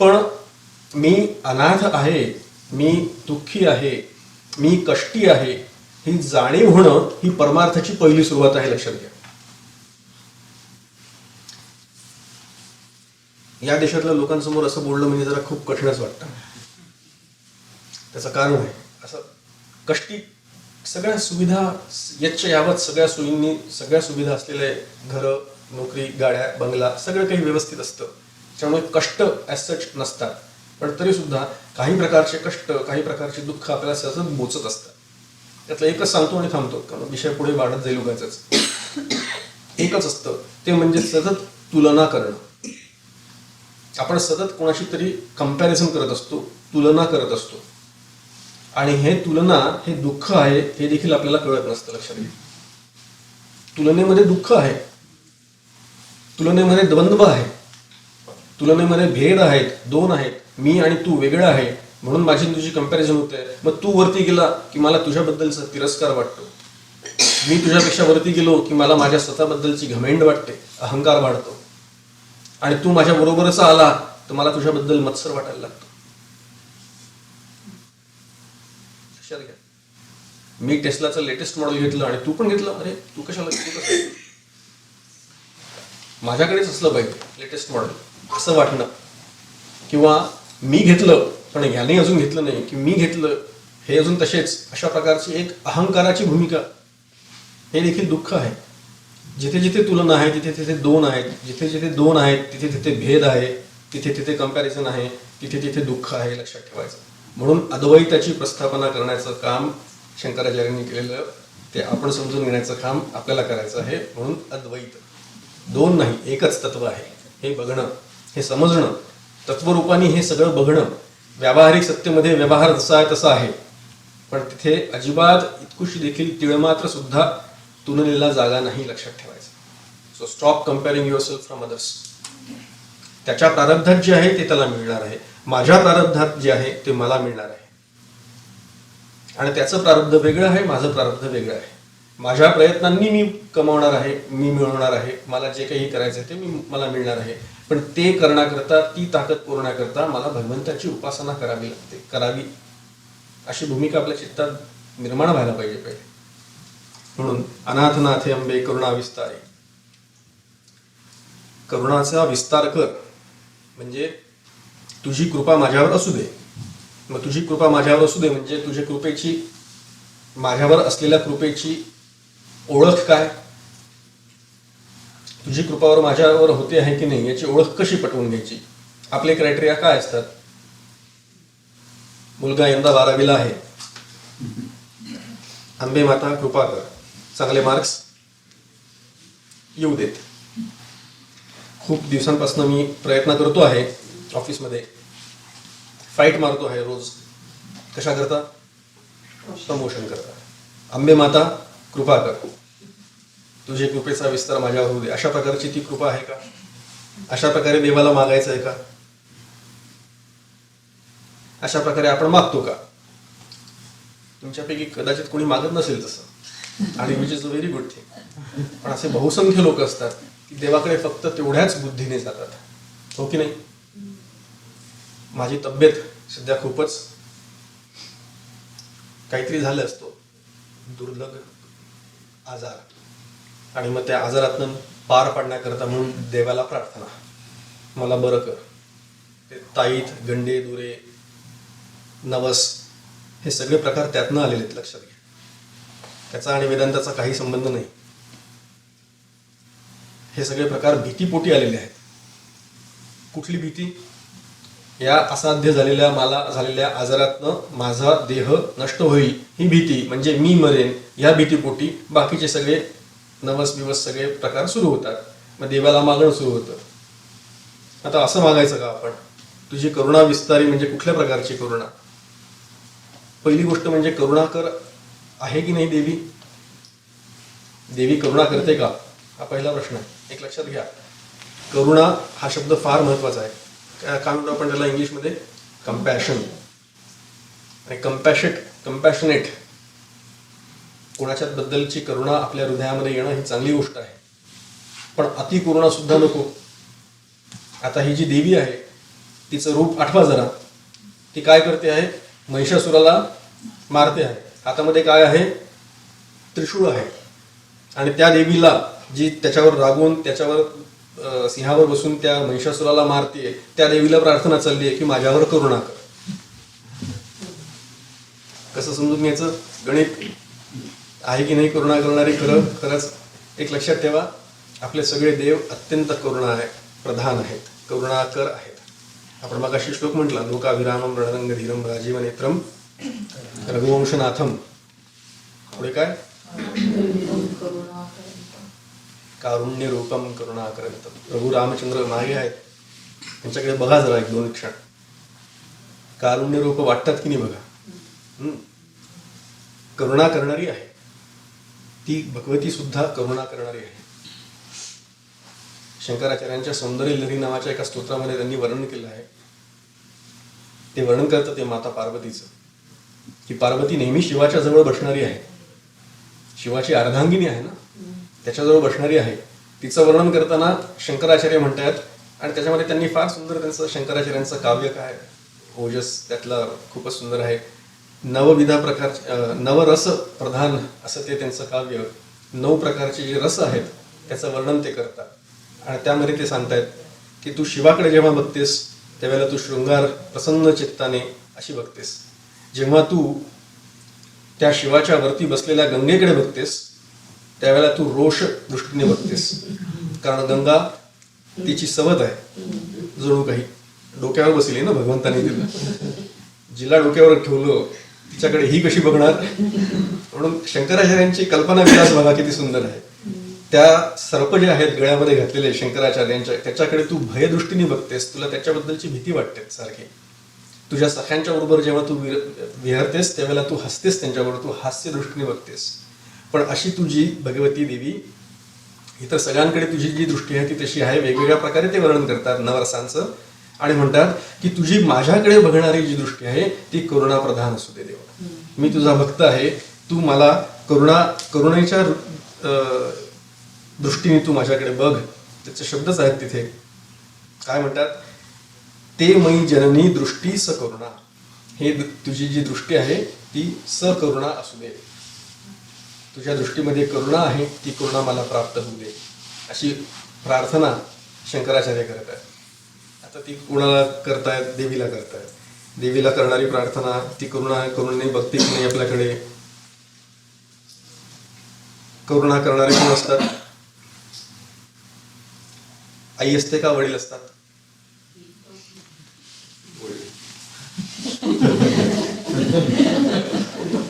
पण मी अनाथ आहे, मी दुःखी आहे, मी कष्टी आहे, ही जाणीव होणं ही परमार्थाची पहिली सुरुवात आहे, लक्षात घ्या. या देशातल्या लोकांसमोर असं बोलणं म्हणजे जरा खूप कठीणच वाटतं. त्याचं कारण आहे असं कष्टी, सगळ्या सुविधा यच्च यावत, सगळ्या सोयींनी सगळ्या सुविधा असलेले घरं, नोकरी, गाड्या, बंगला, सगळं काही व्यवस्थित असतं. त्यामुळे कष्ट ॲज सच नसतात. पण तरी सुद्धा काही प्रकारचे कष्ट, काही प्रकारचे दुःख आपल्याला सतत बोचत असतात. त्यातलं एकच सांगतो आणि थांबतो, कारण विषय पुढे वाढत जाईल उगाचच. एकच असतं ते म्हणजे सतत तुलना करणं. आपण सतत कोणाशी तरी कंपॅरिझन करत असतो, तुलना करत असतो. आणि हे तुलना, हे दुःख आहे हे देखील आपल्याला कळत नसतं. लक्षात घ्या, तुलनेमध्ये दुःख आहे, तुलनेमध्ये द्वंद्व आहे, तुलनेमध्ये भेद आहेत, दोन आहेत. मी आणि तू वेगळं आहे म्हणून माझी तुझी कंपॅरिझन होते. मग तू वरती गेला की मला तुझ्याबद्दलचा तिरस्कार वाटतो, मी तुझ्यापेक्षा वरती गेलो की मला माझ्या स्वतःबद्दलची घमेंड वाटते, अहंकार वाढतो. आणि तू माझ्या बरोबरच आला तर मला तुझ्याबद्दल मत्सर वाटायला लागतो. लक्षात घ्या, मी टेस्लाचं लेटेस्ट मॉडेल घेतलं आणि तू पण घेतलं, अरे तू कशाला कसं, माझ्याकडेच असलं पाहिजे लेटेस्ट मॉडेल असं वाटणं. किंवा मी घेतलं पण ह्याने अजून घेतलं नाही, की मी घेतलं हे अजून तसेच, अशा प्रकारची एक अहंकाराची भूमिका, हे देखील दुःख आहे. जिथे जिथे तुलना आहे तिथे तिथे दोन आहेत, जिथे जिथे दोन आहेत तिथे तिथे भेद आहे, तिथे तिथे कंपॅरिझन आहे, तिथे तिथे दुःख आहे. लक्षात ठेवायचं. म्हणून अद्वैताची प्रस्थापना करण्याचं काम शंकराचार्यांनी केलेलं, ते आपण समजून घेण्याचं काम आपल्याला करायचं आहे. म्हणून अद्वैत, दोन नाही एकच तत्व आहे हे बघणं, हे समजणं, तत्वरूपाने हे सगळं बघणं. व्यावहारिक सत्तेमध्ये व्यवहार जसा आहे तसा आहे, पण तिथे अजिबात इतकुशी देखील तिळमात्र सुद्धा तुलनेला जागा नाही. लक्षात ठेवायचं. So stop comparing your self from others. त्याच्या प्रारब्धात जे आहे ते त्याला मिळणार आहे, माझ्या प्रारब्धात जे आहे ते मला मिळणार आहे. आणि त्याचं प्रारब्ध वेगळं आहे, माझं प्रारब्ध वेगळं आहे. माझ्या प्रयत्नांनी मी कमावणार आहे, मी मिळवणार आहे, मला जे काही करायचं आहे ते मला मिळणार आहे. पण ते करण्याकरता, ती ताकद पुरवण्याकरता मला भगवंताची उपासना करावी लागते, करावी, अशी भूमिका आपल्या चित्तात निर्माण व्हायला पाहिजे पहिले. म्हणून अनाथनाथे अंबे करुणा विस्तारे, करुणाचा विस्तार कर, म्हणजे तुझी कृपा माझ्यावर असू दे. मग तुझी कृपा माझ्यावर असू दे म्हणजे तुझ्या कृपेची, माझ्यावर असलेल्या कृपेची ओळख काय, तुझी कृपावर माझ्यावर होते आहे की नाही याची ओळख कशी पटवून घ्यायची. आपले क्रायटेरिया काय असतात. मुलगा यंदा 12वीला आहे, अंबे माता कृपा कर, चांगले मार्क्स येऊ देत. खूप दिवसांपासून मी प्रयत्न करतो आहे, ऑफिसमध्ये फाईट मारतो आहे रोज. कशा करता, प्रमोशन करता. अंबे माता कृपा कर, तुझे कृपेचा विस्तार माझ्यावर होऊ दे. अशा प्रकारची ती कृपा आहे का? अशा प्रकारे देवाला मागायचं आहे का? अशा प्रकारे आपण मागतो का? तुमच्यापैकी कदाचित कोणी मागत नसेल तसं, आणि which is a very good thing. पण असे बहुसंख्य लोक असतात की देवाकडे फक्त तेवढ्याच बुद्धीने जातात. हो की नाही? माझी तब्येत सध्या खूपच, काहीतरी झालं असतो, दुर्लभ आजार, आणि मग त्या आजारातून पार पाडण्याकरता म्हणून देवाला प्रार्थना, मला बरं कर. ते ताईत, गंडे, दुरे, नवस, हे सगळे प्रकार त्यातनं आलेले आहेत. लक्षात घ्या, त्याचा आणि वेदांताचा काही संबंध नाही. हे सगळे प्रकार भीतीपोटी आलेले आहेत. कुठली भीती? या असाध्य झालेल्या, मला झालेल्या आजारातनं माझा देह नष्ट होईल ही भीती, म्हणजे मी मरेन या भीतीपोटी बाकीचे सगळे नवस बिवस सगळे प्रकार सुरू होतात. मग देवाला मागणं सुरू होतं. आता असं मागायचं का आपण, तुझी करुणा विस्तारी, म्हणजे कुठल्या प्रकारची करुणा? पहिली गोष्ट म्हणजे करुणाकर आहे की नाही देवी? देवी करुणा करते का, हा पहिला प्रश्न आहे. एक लक्षात घ्या, करुणा हा शब्द फार महत्वाचा आहे. काय म्हणतो आपण त्याला इंग्लिशमध्ये? कंपॅशन. आणि कंपॅशनेट, कोणाच्या बद्दलची करुणा आपल्या हृदयामध्ये येणं ही चांगली गोष्ट आहे, पण अति करुणा सुद्धा नको. आता ही जी देवी आहे तिचं रूप आठवा जरा. ती काय करते आहे? महिषासुराला मारते आहे. हातामध्ये काय आहे? त्रिशूळ आहे. आणि त्या देवीला, जी त्याच्यावर रागून, त्याच्यावर सिंहावर बसून त्या महिषासुराला मारते, त्या देवीला प्रार्थना चालली आहे की माझ्यावर करुणा कर. कसं समजून घ्यायचं? गणित आहे की नाही करुणा करणारी? खरंच. एक लक्षात ठेवा, आपले सगळे देव अत्यंत करुणा आहे, प्रधान आहेत, करुणाकर आहेत. आपण मगाशी श्लोक म्हटला, लोकाभिरामम रणरंगधीरम राजीवनेत्रम रघुवंशनाथम. पुढे काय? कारुण्य रूपम करुणाकरंतम. प्रभू रामचंद्र मागे आहेत, त्यांच्याकडे बघा जरा एक दोन क्षण. कारुण्य रूप वाटतात की नाही बघा. करुणा करणारी आहे ती भगवती सुद्धा करुणा करणारी आहे. शंकराचार्यांच्या सौंदर्य लहरी नावाच्या एका स्तोत्रामध्ये त्यांनी वर्णन केलं आहे. ते वर्णन करतं ते माता पार्वतीचं, की पार्वती नेहमी शिवाच्या जवळ बसणारी आहे. शिवाची अर्धांगिनी आहे ना, त्याच्याजवळ बसणारी आहे. तिचं वर्णन करताना शंकराचार्य म्हणतात, आणि त्याच्यामध्ये त्यांनी फार सुंदर त्यांचं शंकराचार्यांचं काव्य काय ओजस त्यातलं खूपच सुंदर आहे. नवविधा प्रकार नवरस प्रधान असं ते त्यांचं काव्य. 9 प्रकारचे जे रस आहेत त्याचं वर्णन ते करतात. आणि त्यामध्ये ते सांगतायत की तू शिवाकडे जेव्हा बघतेस त्यावेळेला तू शृंगार प्रसन्न चित्ताने अशी बघतेस. जेव्हा तू त्या शिवाच्या वरती बसलेल्या गंगेकडे बघतेस त्यावेळेला तू रोष दृष्टीने बघतेस. कारण गंगा तिची सवत आहे, जणू काही डोक्यावर बसली ना भगवंताने तिला. जिला डोक्यावर ठेवलं तिच्याकडे ही कशी बघणार. म्हणून शंकराचार्यांची कल्पना विलास बघा किती सुंदर आहे. त्या सर्प जे आहेत गळ्यामध्ये घातलेले शंकराचार्यांच्या, त्याच्याकडे तू भयदृष्टीने बघतेस, तुला त्याच्याबद्दलची भीती वाटते सारखी. तुझ्या सख्यांच्या बरोबर जेव्हा तू विहरतेस त्यावेळेला तू हसतेस, त्यांच्याबरोबर तू हास्य दृष्टीने बघतेस. पण अशी तुझी भगवती देवी इतर सगळ्यांकडे तुझी जी दृष्टी आहे ती तशी आहे. वेगवेगळ्या प्रकारे ते वर्णन करतात नवरसांचं, आणि म्हणतात की तुझी माझ्याकडे बघणारी जी दृष्टी आहे ती करुणाप्रधान असू दे देवा. मी तुझा भक्त आहे, तू मला करुणेच्या दृष्टीने तू माझ्याकडे बघ. त्याचे शब्दच आहेत तिथे. काय म्हणतात? ते मयी जननी दृष्टी सकरुणा. हे तुझी जी दृष्टी आहे ती सकरुणा असू दे. तुझ्या दृष्टीमध्ये करुणा आहे, ती करुणा मला प्राप्त होऊ दे, अशी प्रार्थना शंकराचार्य करत आहेत. आता ती कोणाला करतायत? देवीला करतायत. देवीला करणारी प्रार्थना ती करुणाने बघते की नाही आपल्याकडे. करुणा करणारे कोण असतात? आई असते का वडील असतात?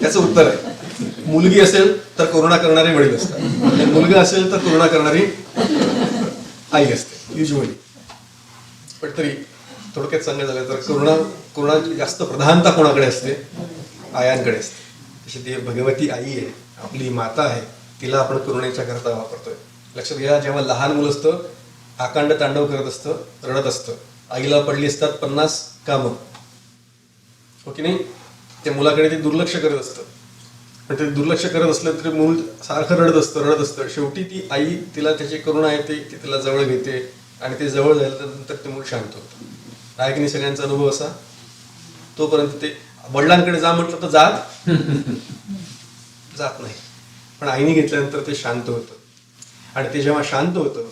त्याचं उत्तर आहे मुलगी असेल तर करुणा करणारे वडील असतात, मुलगा असेल तर करुणा करणारी आई असते युजली. पण तरी थोडक्यात सांगायचं झालं तर करुणाची जास्त प्रधानता कोणाकडे असते? आयांकडे असते. तशी ती भगवती आई आहे, आपली माता आहे, तिला आपण करुणेच्या करता वापरतोय. लक्षात घ्या, जेव्हा लहान मुलं असतं आकांड तांडव करत असतं, रडत असतं, आईला पडली असतात 50 कामं, हो की नाही? त्या मुलाकडे ते दुर्लक्ष करत असतं. पण ते दुर्लक्ष करत असलं तरी मूल सारखं रडत असतं. शेवटी ती आई तिला त्याची करुणा येते, ती तिला जवळ घेते, आणि ते जवळ झाल्यानंतर ते मूल शांत होतं. आहे की नाही सगळ्यांचा अनुभव असा? तोपर्यंत ते वडिलांकडे जा म्हटलं तर जात नाही, पण आईने घेतल्यानंतर ते शांत होतं. आणि ते जेव्हा शांत होतं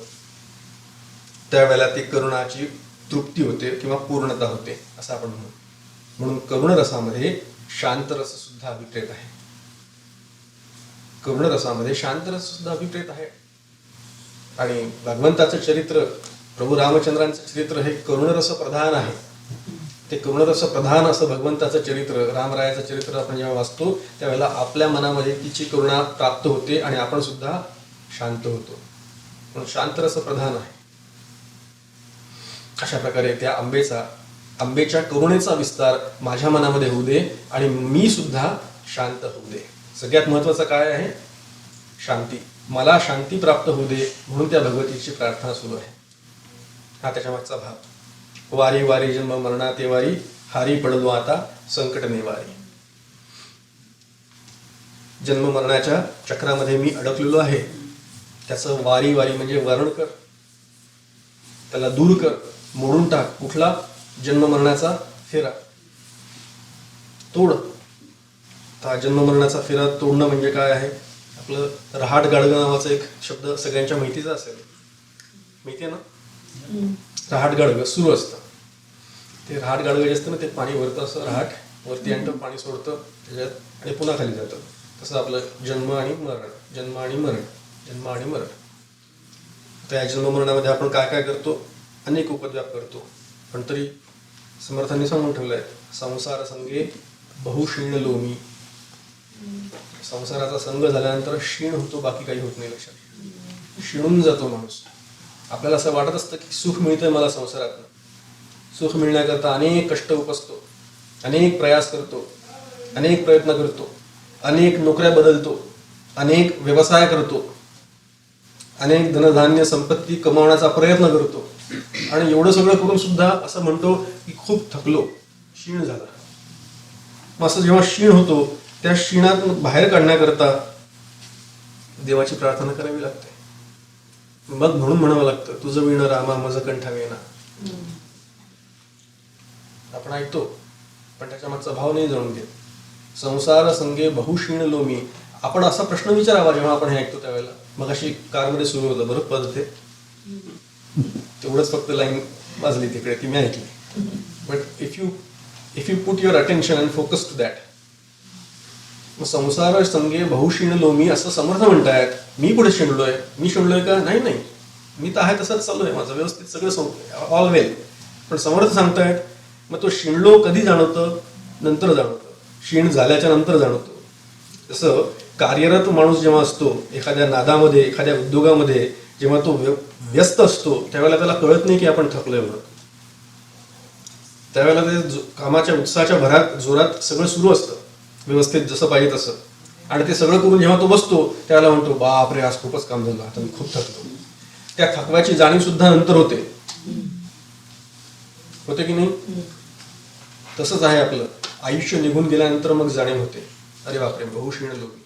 त्यावेळेला ती करुणाची तृप्ती होते किंवा पूर्णता होते असं आपण म्हणू. म्हणून करुण रसामध्ये शांत रस सुद्धा अभिप्रेत आहे. करुण रसामध्ये शांत रस सुद्धा अभिप्रेत आहे. आणि भगवंताचं चरित्र, प्रभू रामचंद्रांचं चरित्र हे करुणरस प्रधान आहे. ते करुणरस प्रधान असं भगवंताचं चरित्र, रामरायाचं चरित्र आपण जेव्हा वाचतो त्यावेळेला आपल्या मनामध्ये तिची करुणा प्राप्त होते आणि आपण सुद्धा शांत होतो. म्हणून शांतरस प्रधान आहे. अशा प्रकारे त्या आंबेच्या करुणेचा विस्तार माझ्या मनामध्ये होऊ दे आणि मी सुद्धा शांत होऊ दे. सगळ्यात महत्वाचं काय आहे? शांती. मला शांती प्राप्त होऊ दे म्हणून त्या भगवतीची प्रार्थना सुरू आहे. हा त्याच्या मागचा भाव. वारी वारी जन्म मरणाते वारी, हारी पडलो आता संकट निवारी. जन्म मरणाच्या चक्रामध्ये मी अडकलेलो आहे, त्याचं वारी वारी म्हणजे वर्ण कर, त्याला दूर कर, मोडून टाक. कुठला? जन्म मरणाचा फेरा तोड. हा जन्म मरणाचा फेरा तोडणं म्हणजे काय आहे? आपलं रहाट गाडगं नावाचा एक शब्द सगळ्यांच्या माहितीचा असेल, माहिती आहे ना? रहाट गाडगं सुरू असतं. ते रहाट गाडगं जे असतं ना, ते पाणी वरतं असं, रहाट वरती आणतं, पाणी सोडतं त्याच्यात आणि पुन्हा खाली जातं. तसं आपलं जन्म आणि मरण, जन्म आणि मरण, जन्म आणि मरण. त्या जन्म मरणामध्ये आपण काय काय करतो? अनेक उपद्व्याप करतो. पण तरी समर्थांनी सांगून ठेवलंय, संसार संगे बहुक्षीण लोमी. संसाराचा संग झाल्यानंतर क्षीण होतो, बाकी काही होत नाही. लक्षात, क्षीणून जातो माणूस. आपल्याला असं वाटत असतं की सुख मिळतंय मला संसारातनं. सुख मिळण्याकरता अनेक कष्ट उपसतो, अनेक प्रयास करतो, अनेक प्रयत्न करतो, अनेक नोकऱ्या बदलतो, अनेक व्यवसाय करतो, अनेक धनधान्य संपत्ती कमावण्याचा प्रयत्न करतो, आणि एवढं सगळं करून सुद्धा असं म्हणतो की खूप थकलो, क्षीण झाला. मग असं जेव्हा क्षीण होतो, त्या क्षीणात बाहेर काढण्याकरता देवाची प्रार्थना करावी लागते. मग म्हणून म्हणावं लागतं, तुझं विण रामा माझं कंठा वेना. आपण ऐकतो पण त्याच्या मागचा भाव नाही जाणून घेत. संसार संगे बहुक्षीण लोमी. आपण असा प्रश्न विचारावा जेव्हा आपण हे ऐकतो त्यावेळेला. मग अशी कारमध्ये सुरू होतं बरं पद ते, तेवढंच फक्त लाईन वाजली तिकडे ती मी ऐकली. But if you put your attention and focus to that. मग संसार संगे बहुक्षीण लोमी असं समर्थ म्हणतायत. मी पुढे शिणलोय, मी शिणलोय का? नाही नाही, मी तर आहे तसंच चालू आहे, माझं व्यवस्थित सगळं ऑल वेल. पण समर्थ सांगतायत मग तो शिणलो कधी जाणवतं? नंतर जाणवतं, क्षीण झाल्याच्या नंतर जाणवतं. जसं कार्यरत माणूस जेव्हा असतो एखाद्या नादामध्ये, एखाद्या उद्योगामध्ये, जेव्हा तो व्यस्त असतो त्यावेळेला त्याला कळत नाही की आपण थकलोय म्हणून. त्यावेळेला ते कामाच्या उत्साहाच्या भरात जोरात सगळं सुरू असतं व्यवस्थित जसं पाहिजे तसं. आणि ते सगळं करून जेव्हा तो बसतो त्यावेळेला म्हणतो बापरे आज खूपच काम झालं, आता मी खूप थकलो. त्या थकव्याची जाणीव सुद्धा नंतर होते की नाही? तसंच आहे आपलं आयुष्य. निघून गेल्यानंतर मग जाणीव होते, अरे बापरे बहुक्षीण लोमी.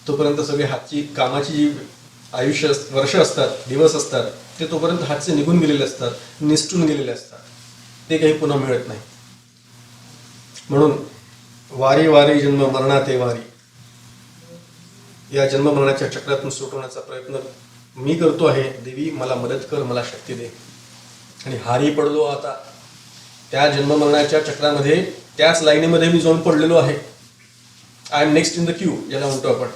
तोपर्यंत सगळे हातची कामाची जी आयुष्य वर्ष असतात, दिवस असतात, ते तोपर्यंत हातचे निघून गेलेले असतात, निसटून गेलेले असतात. ते काही पुन्हा मिळत नाही. म्हणून वारी वारी जन्म मरणाते वारी, या जन्म मरणाच्या चक्रातून सुटवण्याचा प्रयत्न मी करतो आहे. देवी मला मदत कर, मला शक्ती दे. आणि हारी पडलो आता त्या जन्म मरणाच्या चक्रामध्ये, त्याच लाईनीमध्ये मी जाऊन पडलेलो आहे. I am next in the queue ज्याला म्हणतो आपण.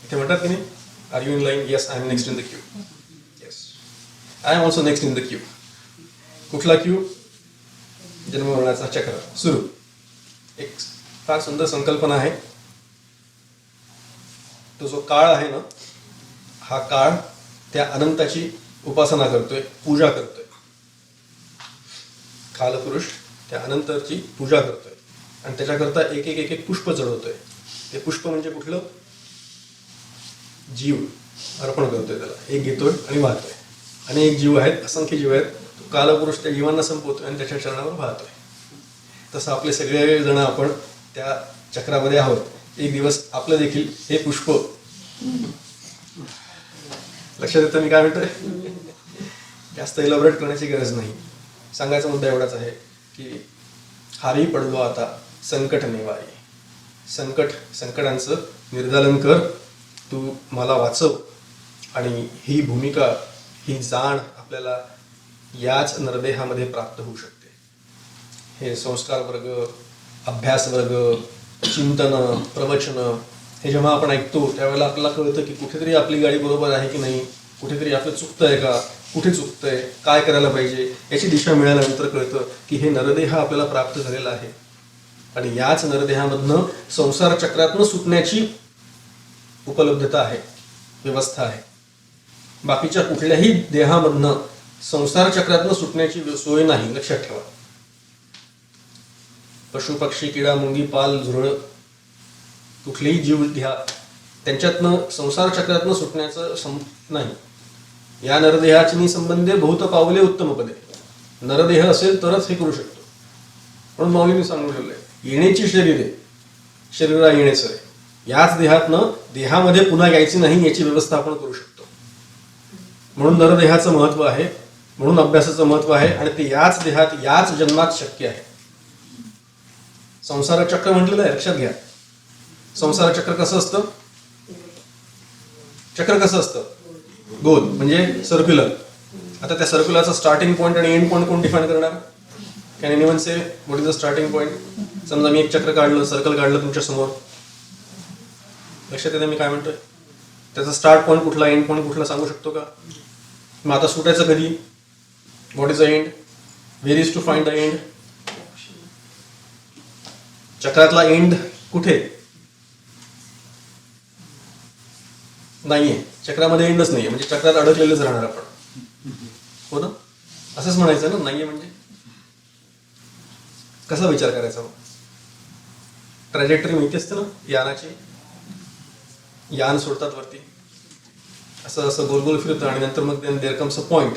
इथे म्हणतात की नाही, are you in line? Yes, I am next in the queue. Yes, I am also next in the queue. कुठला क्यू? जन्म मरणाचा चक्र सुरू. एक फार सुंदर संकल्पना आहे. तो जो काळ आहे ना, हा काळ त्या अनंताची उपासना करतोय, पूजा करतोय. कालपुरुष त्या अनंताची पूजा करतोय आणि त्याच्याकरता एक एक एक एक पुष्प चढवतोय. ते पुष्प म्हणजे कुठलं? जीव अर्पण करतोय त्याला. एक घेतोय आणि वाहतोय. अनेक जीव आहेत, असंख्य जीव आहेत. तो कालपुरुष त्या जीवांना संपवतोय आणि त्याच्या चरणावर वाहतोय. तसं आपले सगळे जण आपण त्या चक्रामध्ये आहोत. एक दिवस आपलं देखील हे पुष्प. लक्षात येतं मी काय म्हणतोय? जास्त इलॅबोरेट करण्याची गरज नाही. सांगायचा मुद्दा एवढाच आहे की हारी पडलो आता संकट निवारी. संकटांचं निर्दालन कर, तू मला वाचव. आणि ही भूमिका, ही जाण आपल्याला याच नरदेहामध्ये प्राप्त होऊ शकते. हे संस्कार वर्ग, अभ्यास वर्ग, चिंतन, प्रवचन हे जेव्हा आपण ऐकतो त्यावेळेला आपल्याला कळतं की कुठेतरी आपली गाडी बरोबर आहे की नाही, कुठेतरी आपलं चुकतंय का, कुठे चुकतंय, काय करायला पाहिजे, याची दिशा मिळाल्यानंतर कळतं की हे नरदेह आपल्याला प्राप्त झालेला आहे. आणि याच नरदेहामधनं संसार चक्रातनं सुटण्याची उपलब्धता आहे, व्यवस्था आहे. बाकीच्या कुठल्याही देहामधनं संसार चक्रातनं सुटण्याची सोय नाही. लक्षात ठेवा. पशु पक्षी किडा मुंगी पाल झुरळ कुठलेही जीव घ्या, त्यांच्यातनं संसार चक्रातनं सुटण्याचं नाही. या नरदेहाची संबंधे बहुत पावले उत्तम पदे. नरदेह असेल तरच हे करू शकतो. म्हणून माऊलींनी सांगून ठेवलंय, येण्याची शरीरे शरीरा येण्याचं आहे. याच देहातनं देहामध्ये पुन्हा यायची नाही याची व्यवस्था आपण करू शकतो. म्हणून नरदेहाचं महत्व आहे, म्हणून अभ्यासाचं महत्व आहे. आणि ते याच देहात याच जन्मात शक्य आहे. संसार चक्र म्हटलेलं आहे, लक्षात घ्या. संसार चक्र कसं असतं? चक्र कसं असतं? गोल म्हणजे सर्क्युलर. आता त्या सर्क्युलरचा स्टार्टिंग पॉईंट आणि एंड पॉईंट कोण डिफाईन करणार? Can anyone say what is the starting point? समजा मी एक चक्र काढलं, सर्कल काढलं तुमच्या समोर. लक्षात येतं मी काय म्हणतोय? त्याचा स्टार्ट पॉईंट कुठला, एंड पॉईंट कुठला सांगू शकतो का? मग आता सुटायचं कधी? What is the end? Where is to find the end? चक्रातला एंड कुठे? नाहीये. चक्रामध्ये एंडच नाहीये, म्हणजे चक्रात अडकलेलेच राहणार आपण. हो ना? असंच म्हणायचं ना, नाहीये म्हणजे कसा विचार करायचा मग? ट्रॅजेक्टरी माहिती असते ना यानाची. यान सोडतात वरती, असं असं गोल गोल फिरतं आणि नंतर मग there comes a point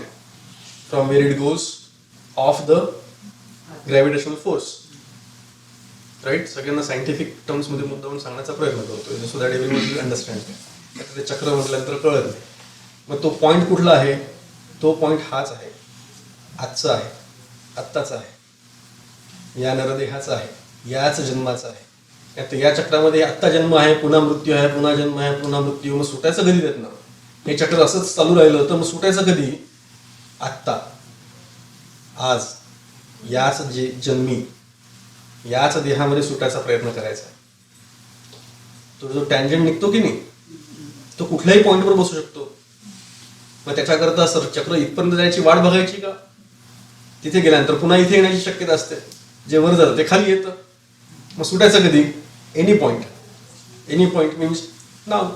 from where it goes off the gravitational force. Right? सगळ्यांना सायंटिफिक टर्म्समध्ये मुद्दामून सांगण्याचा प्रयत्न करतो, so that everyone will understand. ते चक्र म्हटल्यानंतर कळत नाही. मग तो पॉईंट कुठला आहे? तो पॉईंट हाच आहे, आजचा आहे, आत्ताचा आहे, या नरदेहाचा आहे, याच जन्माचा आहे. आता या चक्रामध्ये आत्ता जन्म आहे, पुन्हा मृत्यू आहे, पुन्हा जन्म आहे, पुन्हा मृत्यू. मग सुटायचं कधी त्यातनं? हे चक्र असंच चालू राहिलं तर मग सुटायचं कधी? आत्ता, आज, याच जे जन्मी, याच देहामध्ये सुटायचा प्रयत्न करायचा. तो जो टँजंट निघतो की नाही, तो कुठल्याही पॉईंटवर बसू शकतो. मग त्याच्याकरता सर चक्र इथपर्यंत जायची वाट बघायची का? तिथे गेल्यानंतर पुन्हा इथे येण्याची शक्यता असते. जे वर जातं ते खाली येतं. मग सुटायचं कधी? Any point. Any point means नाव.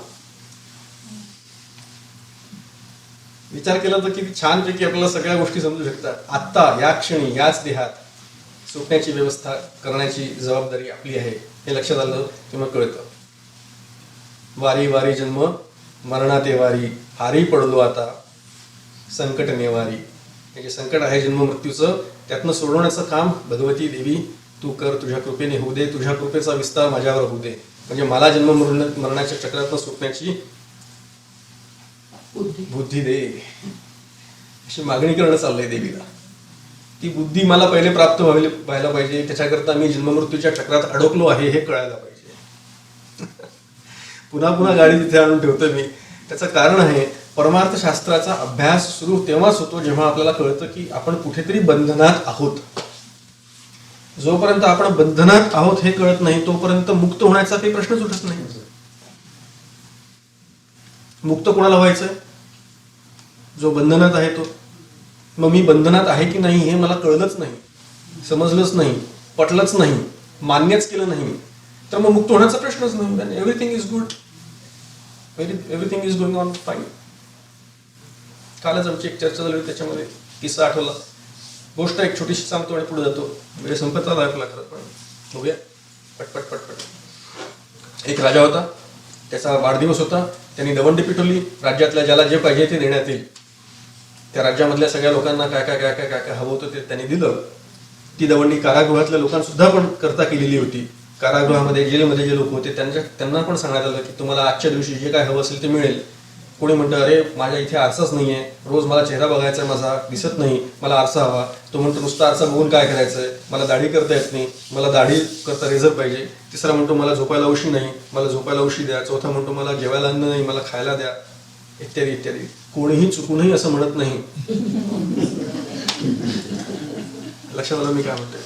विचार केला तर किती छानपैकी आपल्याला सगळ्या गोष्टी समजू शकतात. आत्ता, या क्षणी, याच देहात सुटण्याची व्यवस्था करण्याची जबाबदारी आपली आहे, हे लक्षात आलं की मग कळतं. वारी वारी जन्म मरणाते वारी, हारी पडलो आता संकट नेवारी. हे जे संकट आहे जन्म मृत्यूचं, त्यातनं सोडवण्याचं काम भगवती देवी तू कर, तुझ्या कृपेने होऊ दे, तुझ्या कृपेचा विस्तार माझ्यावर होऊ दे. म्हणजे मला जन्म मरणाच्या चक्रातनं सुटण्याची बुद्धी दे, अशी मागणी करणं चाललंय देवीला. ती बुद्धी मला पहिले प्राप्त व्हायला पाहिजे. त्याच्याकरता मी जन्ममृत्यूच्या चक्रात अडकलो आहे हे कळायला पाहिजे. पुन्हा पुन्हा गाडी तिथे आणून ठेवतो मी. त्याचं कारण आहे, परमार्थशास्त्राचा अभ्यास सुरू तेव्हाच होतो जेव्हा आपल्याला कळतं की आपण कुठेतरी बंधनात आहोत. जोपर्यंत आपण बंधनात आहोत हे कळत नाही तोपर्यंत मुक्त होण्याचा काही प्रश्नच उठत नाही. मुक्त कोणाला व्हायचंय? जो बंधनात आहे तो. मग मी बंधनात आहे की नाही हे मला कळलंच नाही, समजलंच नाही, पटलंच नाही, मान्यच केलं नाही, तर मग मुक्त होण्याचा प्रश्नच नाही. Everything is good, everything is going on fine. कालच आमची एक चर्चा झाली, त्याच्यामध्ये किस्सा आठवला. गोष्ट एक छोटीशी सांगतो आणि पुढे जातो. वेळ संपत आला आपला खरं, पण बघूया पटपट पटपट. एक राजा होता, त्याचा वाढदिवस होता. त्यांनी दवंडी पिटवली. राज्यातल्या ज्याला जे पाहिजे ते देण्यात येईल. त्या राज्यामधल्या सगळ्या लोकांना काय काय काय काय काय काय हवं होतं ते त्यांनी दिलं. ती दवंडी कारागृहातल्या लोकांसुद्धा पण करता केलेली होती. कारागृहामध्ये जेलमध्ये जे लोक होते त्यांना पण सांगण्यात आलं की तुम्हाला आजच्या दिवशी जे काय हवं असेल ते मिळेल. कोणी म्हणतं अरे माझ्या इथे आरसाच नाही आहे, रोज मला चेहरा बघायचा माझा दिसत नाही, मला आरसा हवा. तो म्हणतो नुसता आरसा बघून काय करायचंय, मला दाढी करता येत नाही, मला दाढी करता रेझर पाहिजे. तिसरा म्हणतो मला झोपायला उशी नाही, मला झोपायला उशी द्या. चौथा म्हणतो मला जेवायला अन्न नाही, मला खायला द्या, इत्यादी इत्यादी. कोणीही चुकूनही असं म्हणत नाही. लक्षात आलं मी काय म्हणतोय?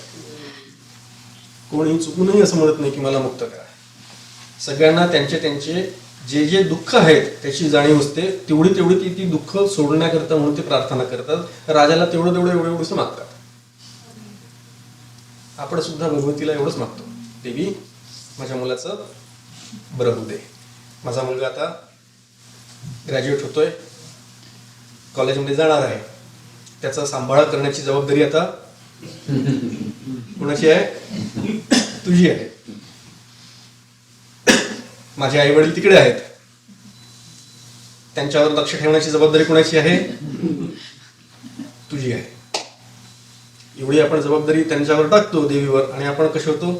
कोणीही चुकूनही असं म्हणत नाही की मला मुक्त करा. सगळ्यांना त्यांचे त्यांचे जे जे दुःख आहेत त्याची जाणीव असते. तेवढी ती दुःख सोडण्याकरता म्हणून ते प्रार्थना करतात. राजाला तेवढं एवढंच मागतात. आपण सुद्धा भगवतीला एवढंच मागतो, देवी माझ्या मुलाचं बरं होऊ दे. माझा मुलगा आता ग्रॅज्युएट होतोय, कॉलेजमध्ये जाणार आहे, त्याचा सांभाळ करण्याची जबाबदारी आता कोणाची आहे? तुझी आहे. माझे आई वडील तिकडे आहेत, त्यांच्यावर लक्ष ठेवण्याची जबाबदारी कोणाची आहे? तुझी आहे. एवढी आपण जबाबदारी त्यांच्यावर टाकतो देवीवर, आणि आपण कसे होतो?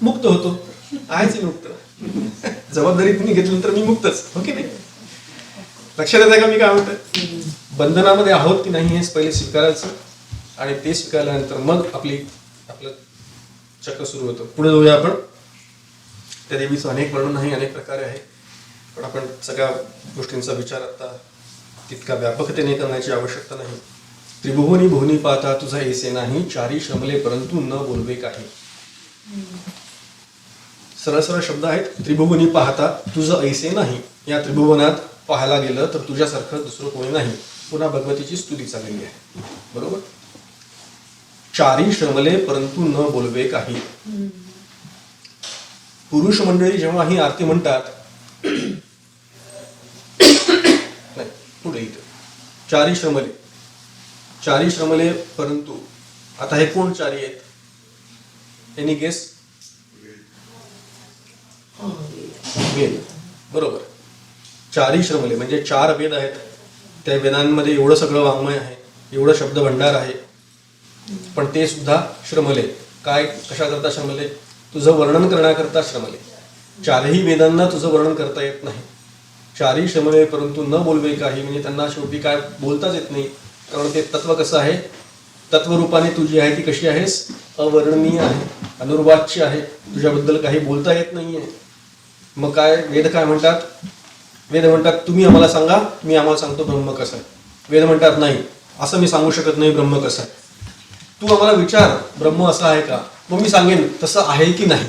मुक्त होतो. आहेच मुक्त. जबाबदारी तुम्ही घेतली तर मी मुक्तच, हो की नाही? लक्षात येत आहे का मी काय म्हणतोय? बंधनामध्ये आहोत की नाही हे पहिले स्वीकारायचं, आणि ते स्वीकारल्यानंतर मग आपलं चक्र सुरू होतं. पुढे जाऊया आपण. त्या देवीचं अनेक वर्णन आहे, अनेक प्रकारे आहे, पण आपण सगळ्या गोष्टींचा विचार आता तितका व्यापकतेने करण्याची आवश्यकता नाही. त्रिभुवनी भुवनी पाहता तुझा ऐसे नाही, चारी श्रमले परंतु न बोलवे काही. सरळ सरळ शब्द आहेत. त्रिभुवनी पाहता तुझं ऐसे नाही. या त्रिभुवनात पाहायला गेलं तर तुझ्यासारखं दुसरं कोणी नाही. पुन्हा भगवतीची स्तुती चाललेली आहे, बरोबर? चारी श्रमले परंतु न बोलवे काही. पुरुष मंडळी जेव्हा ही आरती म्हणतात, नाही पुढे इथं चारी श्रमले, चारी श्रमले परंतु, आता हे कोण चारी आहेत? Any guess? वेद, बरोबर. चारी श्रमले म्हणजे 4 वेद आहेत. त्या वेदांमध्ये एवढं सगळं वाङ्मय आहे, एवढं शब्द भंडार आहे, पण ते सुद्धा श्रमले. काय, कशा करता श्रमले? तुझं वर्णन करण्याकरता श्रमले. 4ही वेदांना तुझं वर्णन करता येत नाही. चारी श्रमले परंतु न बोलवे काही, म्हणजे त्यांना शेवटी काय बोलताच येत नाही. कारण ते तत्व कसं आहे, तत्वरूपाने तुझी आहे ती कशी आहेस? अवर्णनीय आहे, अनुर्वाच्य आहे, तुझ्याबद्दल काही बोलता येत नाहीये. मग काय वेद काय म्हणतात? वेद म्हणतात तुम्ही आम्हाला सांगा, मी आम्हाला सांगतो ब्रह्म कसं आहे. वेद म्हणतात नाही, असं मी सांगू शकत नाही ब्रह्म कसं आहे. तू आम्हाला विचार ब्रह्म असं आहे का, मग मी सांगेन तसं आहे की नाही.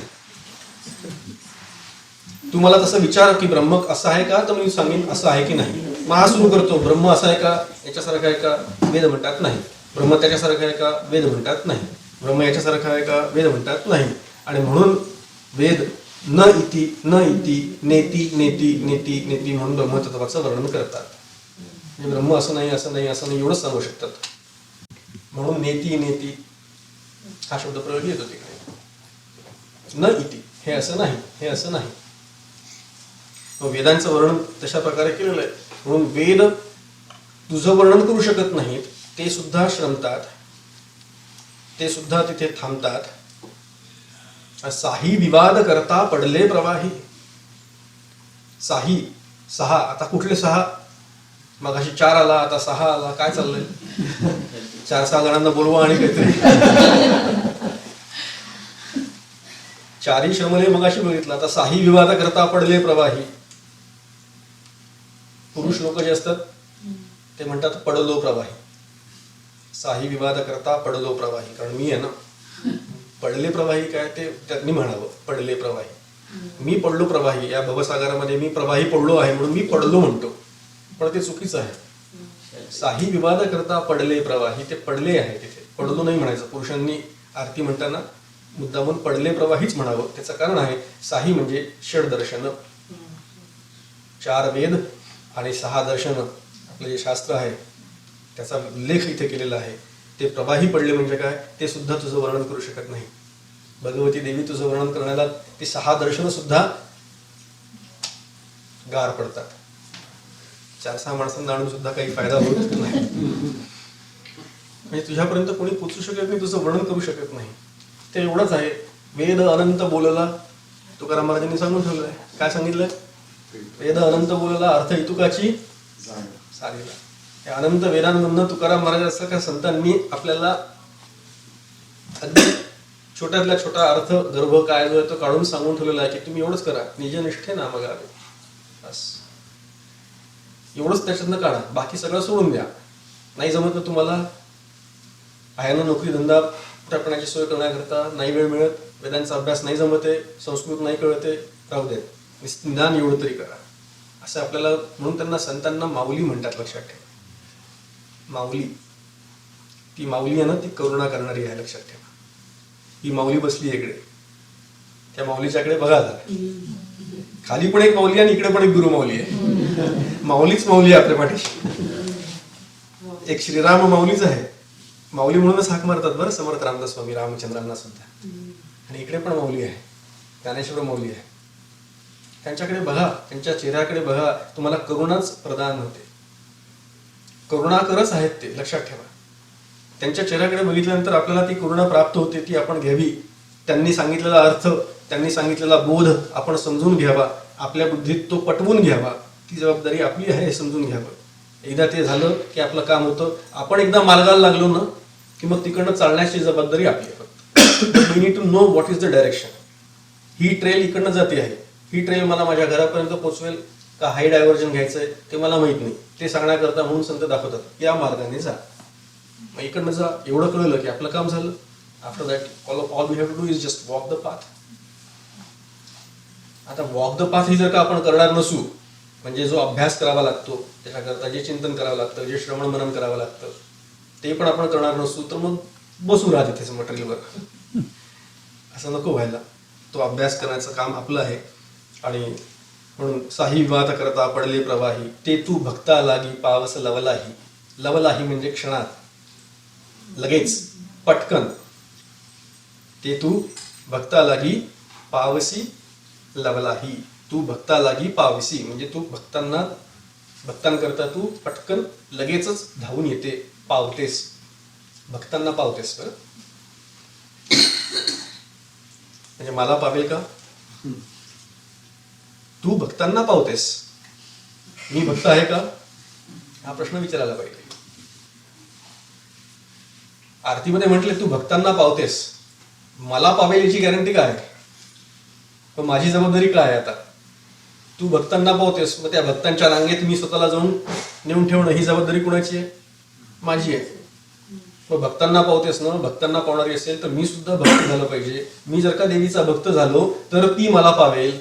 तू मला तसं विचार की ब्रह्म असं आहे का, तर मी सांगेन असं आहे की नाही. मग हा सुरू करतो, ब्रह्म असं आहे का, याच्यासारखं आहे का? वेद म्हणतात नाही. ब्रह्म त्याच्यासारखं आहे का? वेद म्हणतात नाही. ब्रह्म याच्यासारखं आहे का? वेद म्हणतात नाही. आणि म्हणून वेद न इति न इति नेती नेती नेती नेती म्हणून ब्रह्मतत्वाचं वर्णन करतात. म्हणजे ब्रह्म असं नाही, असं नाही, असं नाही एवढंच सांगू शकतात. म्हणून नेती नेती हा शब्द प्रयोग येतो तिकडे. न इति, हे असं नाही, हे असं नाही. वेदांचं वर्णन तशा प्रकारे केलेलं आहे. म्हणून वेद तुझं वर्णन करू शकत नाहीत, ते सुद्धा श्रमतात, ते सुद्धा तिथे थांबतात. साही विवाद करता पडले प्रवाही. साही 6, आता कुठले 6? मगाशी 4 आला, आता 6 आला. काय चाललंय? 4-6 जणांना बोलवा आणि काहीतरी. चारी श्रमले मगाशी बघितलं, आता साही विवाद करता पडले प्रवाही. पुरुष लोक जे असतात ते म्हणतात पडलो प्रवाही. साही विवाद करता पडलो प्रवाही, कारण मी आहे ना. पडले प्रवाही काय ते त्यांनी म्हणावं, पडले प्रवाही. मी पडलो प्रवाही, या भवसागरामध्ये मी प्रवाही पडलो आहे म्हणून मी पडलो म्हणतो, पण ते चुकीचं आहे. साही विवाद करता पडले प्रवाही, ते पडले आहे तिथे, पडलो नाही म्हणायचं. पुरुषांनी आरती म्हणताना मुद्दामून पडले प्रवाहीच म्हणावं. त्याचं कारण आहे, साही म्हणजे षडदर्शन, 4 वेद आणि 6 दर्शन. आपलं जे शास्त्र आहे त्याचा उल्लेख इथे केलेला आहे. ते प्रवाही पडले म्हणजे काय, ते सुद्धा तुझं वर्णन करू शकत नाही. भगवती देवी तुझं वर्णन करण्याला ती 6 दर्शन सुद्धा गार पडतात. 4-6 माणसांना आणून सुद्धा काही फायदा होत नाही. म्हणजे तुझ्यापर्यंत कोणी पोचू शकत नाही, तुझं वर्णन करू शकत नाही. ते एवढंच आहे. वेद अनंत बोलला, तुकाराम महाराजांनी सांगून ठेवलंय. काय सांगितलंय? वेद अनंत बोलला, अर्थ इतुकाची सारीला. या अनंत वेदांमधनं तुकाराम महाराजांसारख्या संतांनी आपल्याला अगदी छोट्यातल्या छोटा अर्थ, गर्भ काय जो आहे तो काढून सांगून ठेवलेला आहे की तुम्ही एवढंच करा, निजनिष्ठे नामगावे. बस एवढंच त्याच्यातनं काढा, बाकी सगळं सोडून द्या. नाही जमत ना तुम्हाला, बाहेरनं नोकरी धंदा टाकण्याची सोय करण्याकरता नाही वेळ मिळत, वेदांचा अभ्यास नाही जमते, संस्कृत नाही कळते, राहू देत, निदान एवढं तरी करा. असं आपल्याला, म्हणून त्यांना संतांना माऊली म्हणतात. लक्षात ठेवा, माऊली, ती माऊली आहे ना, ती करुणा करणारी आहे. लक्षात ठेवा, ही माऊली बसली इकडे, त्या माऊलीच्याकडे बघा जरा. खाली पण एक माऊली आणि इकडे पण एक गुरु माऊली आहे. माऊलीच माऊली आहे आपल्या पाठीशी. एक श्रीराम माऊलीच आहे, माऊली म्हणूनच हाक मारतात बरं समर्थ रामदास स्वामी रामचंद्रांना सुद्धा. आणि इकडे पण माऊली आहे, ज्ञानेश्वर माऊली आहे. त्यांच्याकडे बघा, त्यांच्या चेहऱ्याकडे बघा, तुम्हाला करुणाच प्रदान होते. करुणाकरच आहेत ते, लक्षात ठेवा. त्यांच्या चेहऱ्याकडे बघितल्यानंतर आपल्याला ती करुणा प्राप्त होते, ती आपण घ्यावी. त्यांनी सांगितलेला अर्थ, त्यांनी सांगितलेला बोध आपण समजून घ्यावा, आपल्या बुद्धीत तो पटवून घ्यावा. ती जबाबदारी आपली आहे, हे समजून घ्यावं. एकदा ते झालं की आपलं काम होतं. आपण एकदा मार्गाला लागलो ना की मग तिकडनं चालण्याची जबाबदारी आपली आहे. We need to know what is the direction. ही ट्रेल इकडनं जाते आहे, ही ट्रेल मला माझ्या घरापर्यंत पोहोचवेल का हाय डायव्हर्जन घ्यायचंय ते मला माहित नाही. ते सांगण्याकरता म्हणून संत दाखवतात या मार्गाने जा, मग इकडनं जा. एवढं कळलं की आपलं काम झालं. After that all we have to do is just walk the path. आता वॉक द पाथ ही जर का आपण करणार नसू, म्हणजे जो अभ्यास करावा लागतो, त्याच्याकरता जे चिंतन करावं लागतं, जे श्रवण मनन करावं लागतं, ते पण आपण करणार नसू, तर मग बसू राहा तिथेच मटेरियलवर. असं नको व्हायला. तो अभ्यास करण्याचं काम आपलं आहे. आणि म्हणून साही विवाद करता पडले प्रवाही, ते तू भक्ता लागी पावस लवलाही. लवलाही म्हणजे क्षणात, लगेच, पटकन. ते तू भक्ता लागी पावसी लवलाही. तू भक्ता लागी पावसी म्हणजे तू भक्तांकरता तू पटकन लगेचच धावून येते, पावतेस. भक्तांना पावतेस. बरं, म्हणजे मला पावेल का? तू भक्तांना पावतेस. मी भक्त आहे का? हा प्रश्न विचारायला पाहिजे. आरतीमध्ये म्हटले तू भक्तांना पावतेस. मला पावेल याची गॅरंटी काय? पण माझी जबाबदारी काय आता? तू भक्तांना पावतेस, मग त्या भक्तांच्या रांगेत मी स्वतःला जाऊन नेऊन ठेवणं ही जबाबदारी कुणाची आहे? माझी आहे. मग भक्तांना पावतेस ना, भक्तांना पावणारी असेल तर मी सुद्धा भक्त झालं पाहिजे. मी जर का देवीचा भक्त झालो तर ती मला पावेल.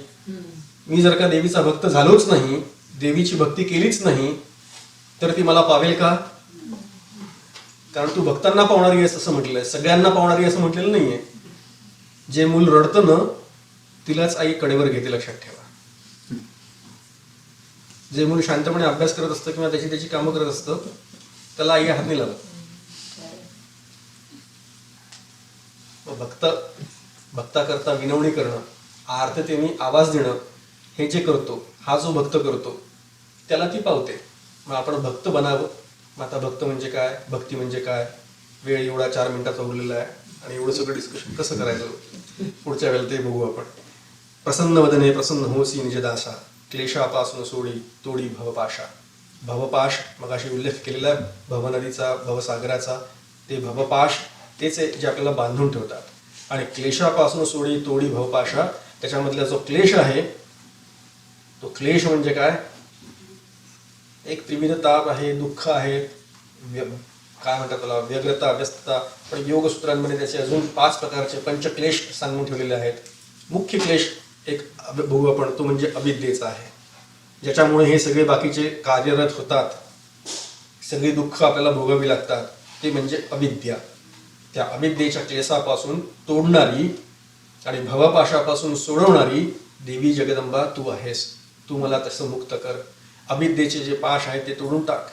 मी जर का देवीचा भक्त झालोच नाही, देवीची भक्ती केलीच नाही, तर ती मला पावेल का? कारण तू भक्तांना पावणारी आहेस असं म्हटलंय, सगळ्यांना पावणारी असं म्हटलेलं नाहीये. जे मूल रडतं ना, तिलाच आई कडेवर घेते, लक्षात ठेवा. जे मूल शांतपणे अभ्यास करत असतं किंवा त्याची कामं करत असतं, त्याला आई हात नाही लावत. भक्ता करता विनवणी करणं, आर्ततेने आवाज देणं, हे जे करतो, हा जो भक्त करतो त्याला ती पावते. मग आपण भक्त बनावं. मग आता भक्त म्हणजे काय, भक्ती म्हणजे काय? वेळ एवढा 4 मिनिटाचा उरलेला आहे आणि एवढं सगळं डिस्कशन कसं करायचं पुढच्या वेळेला ते बघू आपण. प्रसन्न वदने प्रसन्न होसी निजदासा, क्लेशापासून सोडी तोडी भवपाशा. भवपाश मगाशी उल्लेख केलेला आहे भवनदीचा, भवसागराचा. ते भवपाश तेच आहे जे आपल्याला बांधून ठेवतात. आणि क्लेशापासून सोडी तोडी भवपाशा, त्याच्यामधला जो क्लेश आहे, तो क्लेश म्हणजे काय? एक त्रिविध ताप आहे, दुःख आहे, काय म्हणतात त्याला, व्यग्रता, व्यस्तता. पण योगसूत्रांमध्ये त्याचे अजून 5 प्रकारचे पंचक्लेश सांगून ठेवलेले आहेत. मुख्य क्लेश एक बघू आपण, तो म्हणजे अविद्येचा आहे, ज्याच्यामुळे हे सगळे बाकीचे कार्यरत होतात, सगळी दुःख आपल्याला भोगावी लागतात. ते म्हणजे अविद्या. त्या अविद्येच्या क्लेशापासून तोडणारी आणि भवपाशापासून सोडवणारी देवी जगदंबा तू आहेस. तू मला तसं मुक्त कर. अविद्येचे जे पाश आहेत ते तोडून टाक.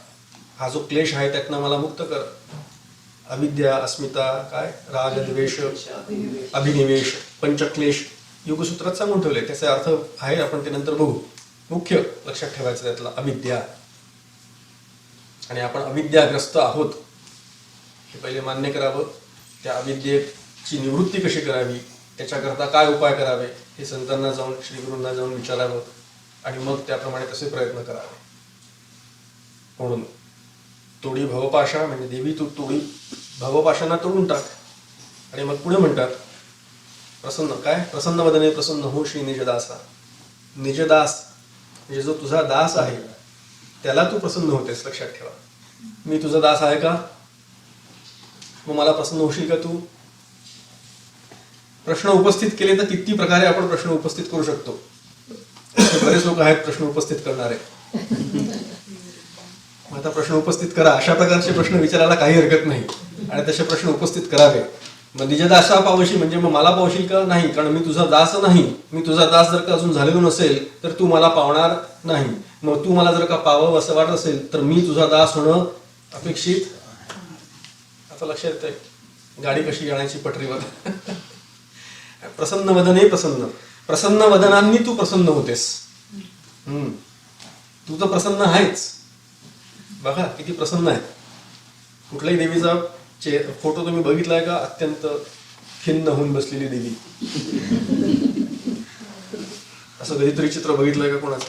हा जो क्लेश आहे त्यातनं मला मुक्त कर. अविद्या, अस्मिता, काय, राग, द्वेष, अभिनिवेश, पंचक्लेश योगसूत्रात सांगून ठेवले. त्याचा अर्थ आहे, आपण ते नंतर बघू. मुख्य लक्षात ठेवायचं त्यातला अविद्या. आणि आपण अविद्याग्रस्त आहोत हे पहिले मान्य करावं. त्या अविद्येची निवृत्ती कशी करावी, त्याच्याकरता काय उपाय करावे, हे संतांना जाऊन, श्रीगुरूंना जाऊन विचारावं आणि मग त्याप्रमाणे तसे प्रयत्न करावे. म्हणून तोडी भवपाशा म्हणजे देवी तू तोडी भवपाशांना तोडून टाक. आणि मग पुढे म्हणतात प्रसन्न, काय, प्रसन्न वदने प्रसन्न हो श्री निजदासा. निजदास म्हणजे जो तुझा दास आहे त्याला तू प्रसन्न होतेस, लक्षात ठेवा. मी तुझा दास आहे का? मग मला प्रसन्न होशील का तू? प्रश्न उपस्थित केले तर किती प्रकारे आपण प्रश्न उपस्थित करू शकतो. बरेच लोक आहेत प्रश्न उपस्थित करणारे. आता प्रश्न उपस्थित करा, अशा प्रकारचे प्रश्न विचारायला काही हरकत नाही आणि तसे प्रश्न उपस्थित करावे. मग निजदासा पावशी म्हणजे मग मला पावशील का? नाही, कारण मी तुझा दास नाही. मी तुझा दास जर का अजून झालेलो नसेल तर तू मला पावणार नाही. मग तू मला जर का पावावं असं वाटत असेल तर मी तुझा दास होणं अपेक्षित. आता लक्षात येतंय गाडी कशी आणायची पटरीवर. प्रसन्न वदने प्रसन्न, प्रसन्न वदनांनी तू प्रसन्न होतेस. तू तर प्रसन्न आहेच. बघा किती प्रसन्न आहे. कुठल्याही देवीचा फोटो तुम्ही बघितलाय का? अत्यंत खिन्न होऊन बसलेली देवी. असं कधीतरी चित्र बघितलंय का कोणाचं?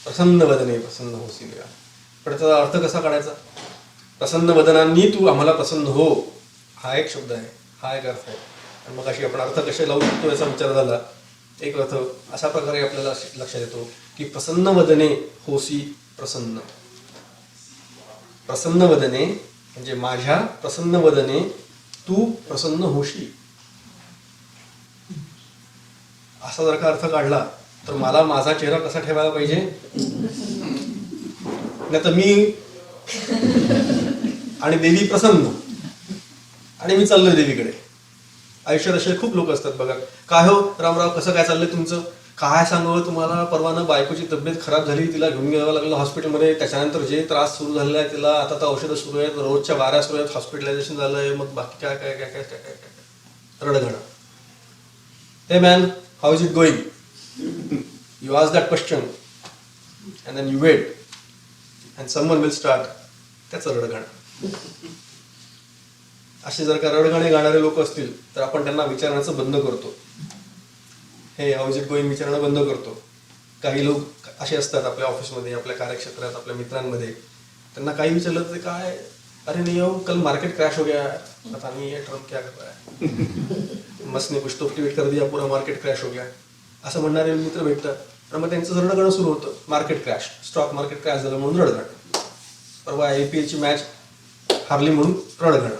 प्रसन्न वदने प्रसन्न होसी. पण त्याचा अर्थ कसा काढायचा? प्रसन्न वदनांनी तू आम्हाला प्रसन्न हो, हा एक शब्द आहे, हा एक अर्थ आहे. आणि मग अशी आपण अर्थ कसे लावू शकतो याचा विचार झाला. एक अर्थ अशा प्रकारे आपल्याला लक्षात येतो की प्रसन्न वदने होसी प्रसन्न. प्रसन्न वदने म्हणजे माझ्या प्रसन्न वदने तू प्रसन्न होशी. असा जर का अर्थ काढला तर मला माझा चेहरा कसा ठेवायला पाहिजे? नाही तर मी आणि देवी प्रसन्न आणि मी चाललोय देवीकडे. आयुष्यात असे खूप लोक असतात बघा. काय हो रामराव, कसं काय चाललंय तुमचं? काय सांगावं तुम्हाला, परवानं बायकोची तब्येत खराब झाली, तिला घेऊन गेलं लागलं हॉस्पिटलमध्ये. त्याच्यानंतर जे त्रास सुरू झालेला आहे तिला, आता तर औषधं सुरू आहेत, रोजच्या 12 सुरू आहेत, हॉस्पिटलायझेशन झालंय, मग बाकी काय काय काय काय काय काय काय रडगणं. Hey man, how is it going? You ask that question and then you wait and someone will start. त्याचं रडगणं. असे जर का रडगाणे गाणारे लोक असतील तर आपण त्यांना विचारण्याचं बंद करतो. हे हाऊ इज इट गोईंग विचारणं बंद करतो. काही लोक असे असतात आपल्या ऑफिसमध्ये, आपल्या कार्यक्षेत्रात, आपल्या मित्रांमध्ये. त्यांना काही विचारलं तर काय, अरे नहीं हो कल मार्केट क्रैश हो गया, पता नहीं ये ट्रम्प क्या कर रहा है, मस्त ने कुछ तो ट्वीट कर दिया, पूरा मार्केट क्रैश हो गया, असं म्हणणारे मित्र भेटतात. तर मग त्यांचं रडगाणं सुरू होतं. Market crash, stock market crash झालं म्हणून रडगाणं. परवा IPL ची मॅच हारली म्हणून रडगाणं.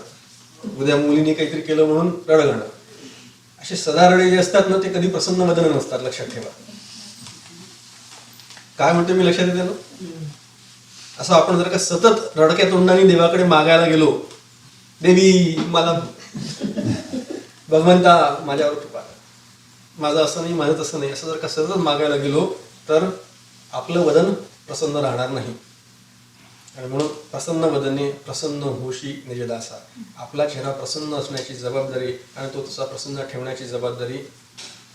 उद्या मुलीने काहीतरी केलं म्हणून रडगाणं. असे सदा रडे जे असतात ना, ते कधी प्रसन्न वदन नसतात, लक्षात ठेवा. काय म्हणतो मी, लक्षात येते ना? असं आपण जर का सतत रडक्या तोंडाने देवाकडे मागायला गेलो, देवी मला, भगवंता माझ्यावर कृपा कर, माझं असं नाही, माझं तसं नाही, असं जर का सतत मागायला गेलो तर आपलं वदन प्रसन्न राहणार नाही. आणि म्हणून प्रसन्न वदने प्रसन्न होशी निजदासा. आपला चेहरा प्रसन्न असण्याची जबाबदारी आणि तो तसा प्रसन्न ठेवण्याची जबाबदारी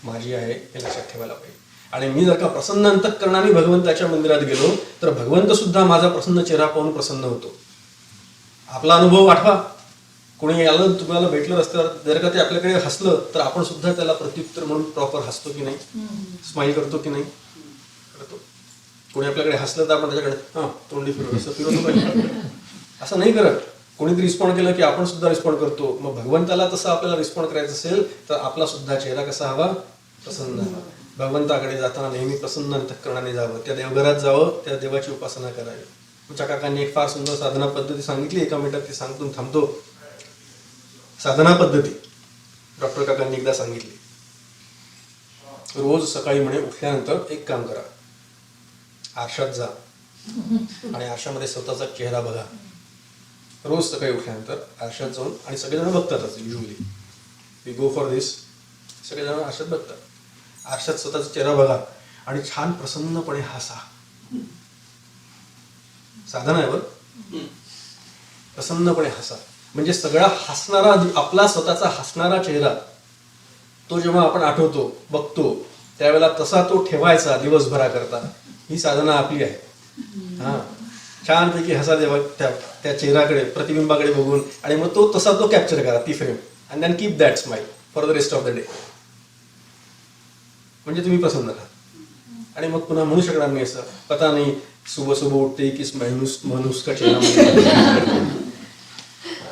माझी आहे, हे लक्षात ठेवायला पाहिजे. आणि मी जर का प्रसन्न अंतःकरणाने भगवंताच्या मंदिरात गेलो तर भगवंत सुद्धा माझा प्रसन्न चेहरा पाहून प्रसन्न होतो. आपला अनुभव आठवा. कोणी आलं, तुम्हाला भेटलं रस्त्यावर, जर का ते आपल्याकडे हसलं तर आपण सुद्धा त्याला प्रत्युत्तर म्हणून प्रॉपर हसतो की नाही, स्माईल करतो की नाही, करतो. कोणी आपल्याकडे हसलं तर आपण त्याच्याकडे तोंडी फिरवतो, असं फिरवतो पाहिजे, असं नाही करत. कोणीतरी रिस्पॉन्ड केलं की आपण सुद्धा रिस्पॉन्ड करतो. मग भगवंताला तसं आपल्याला रिस्पॉन्ड करायचं असेल तर आपला सुद्धा चेहरा कसा हवा, प्रसन्न हवा. भगवंताकडे जाताना नेहमी प्रसन्न अंतःकरणाने जावं, त्या देवघरात जावं, त्या देवाची उपासना करावी. तुमच्या काकांनी एक फार सुंदर साधना पद्धती सांगितली, एका मिनिटात ती सांगून थांबतो. साधना पद्धती डॉक्टर काकांनी एकदा सांगितली. रोज सकाळी म्हणे उठल्यानंतर एक काम करा, आरशात जा आणि आरशामध्ये स्वतःचा चेहरा बघा. रोज सकाळी उठल्यानंतर आरशात जाऊन, आणि सगळेजण बघतातच युजली, वी गो फॉर दिस, सगळेजण आरशात बघतात. आरशात स्वतःचा चेहरा बघा आणि छान प्रसन्नपणे हसा. साधना आहे बरं, प्रसन्नपणे हसा. म्हणजे सगळा हसणारा, आपला स्वतःचा हसणारा चेहरा तो जेव्हा आपण आठवतो, बघतो, त्यावेळेला तसा तो ठेवायचा दिवसभराकरता. ही साधना आपली आहे. हा, छानपैकी हसा देवा त्या चेहऱ्याकडे, प्रतिबिंबाकडे बघून, आणि मग तो तसा तो कॅप्चर करा, ती frame, and then keep that smile for the rest of the day. म्हणजे तुम्ही प्रसन्न राहा. आणि मग पुन्हा म्हणू शकणार नाही असं, पता नाही सुबह सुबह उठते किस माणूस का चेहरा,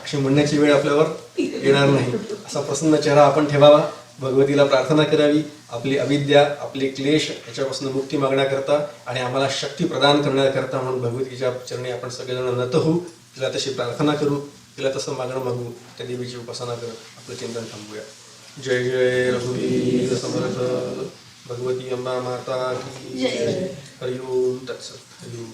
अशी म्हणण्याची वेळ आपल्यावर येणार नाही. असा प्रसन्न चेहरा आपण ठेवावा. भगवतीला प्रार्थना करावी, आपली अविद्या, आपले क्लेश याच्यापासून मुक्ती मागण्याकरता आणि आम्हाला शक्ती प्रदान करण्याकरता म्हणून भगवतीच्या चरणी आपण सगळेजण नत होऊ, तिला तशी प्रार्थना करू, तिला तसं मागणं मागू, त्या देवीची उपासना करत आपलं चिंतन थांबूया. जय जय रघुवीर समर्थ. भगवती अंबा माता की जय. हरिओम तत्सत. हरिओम.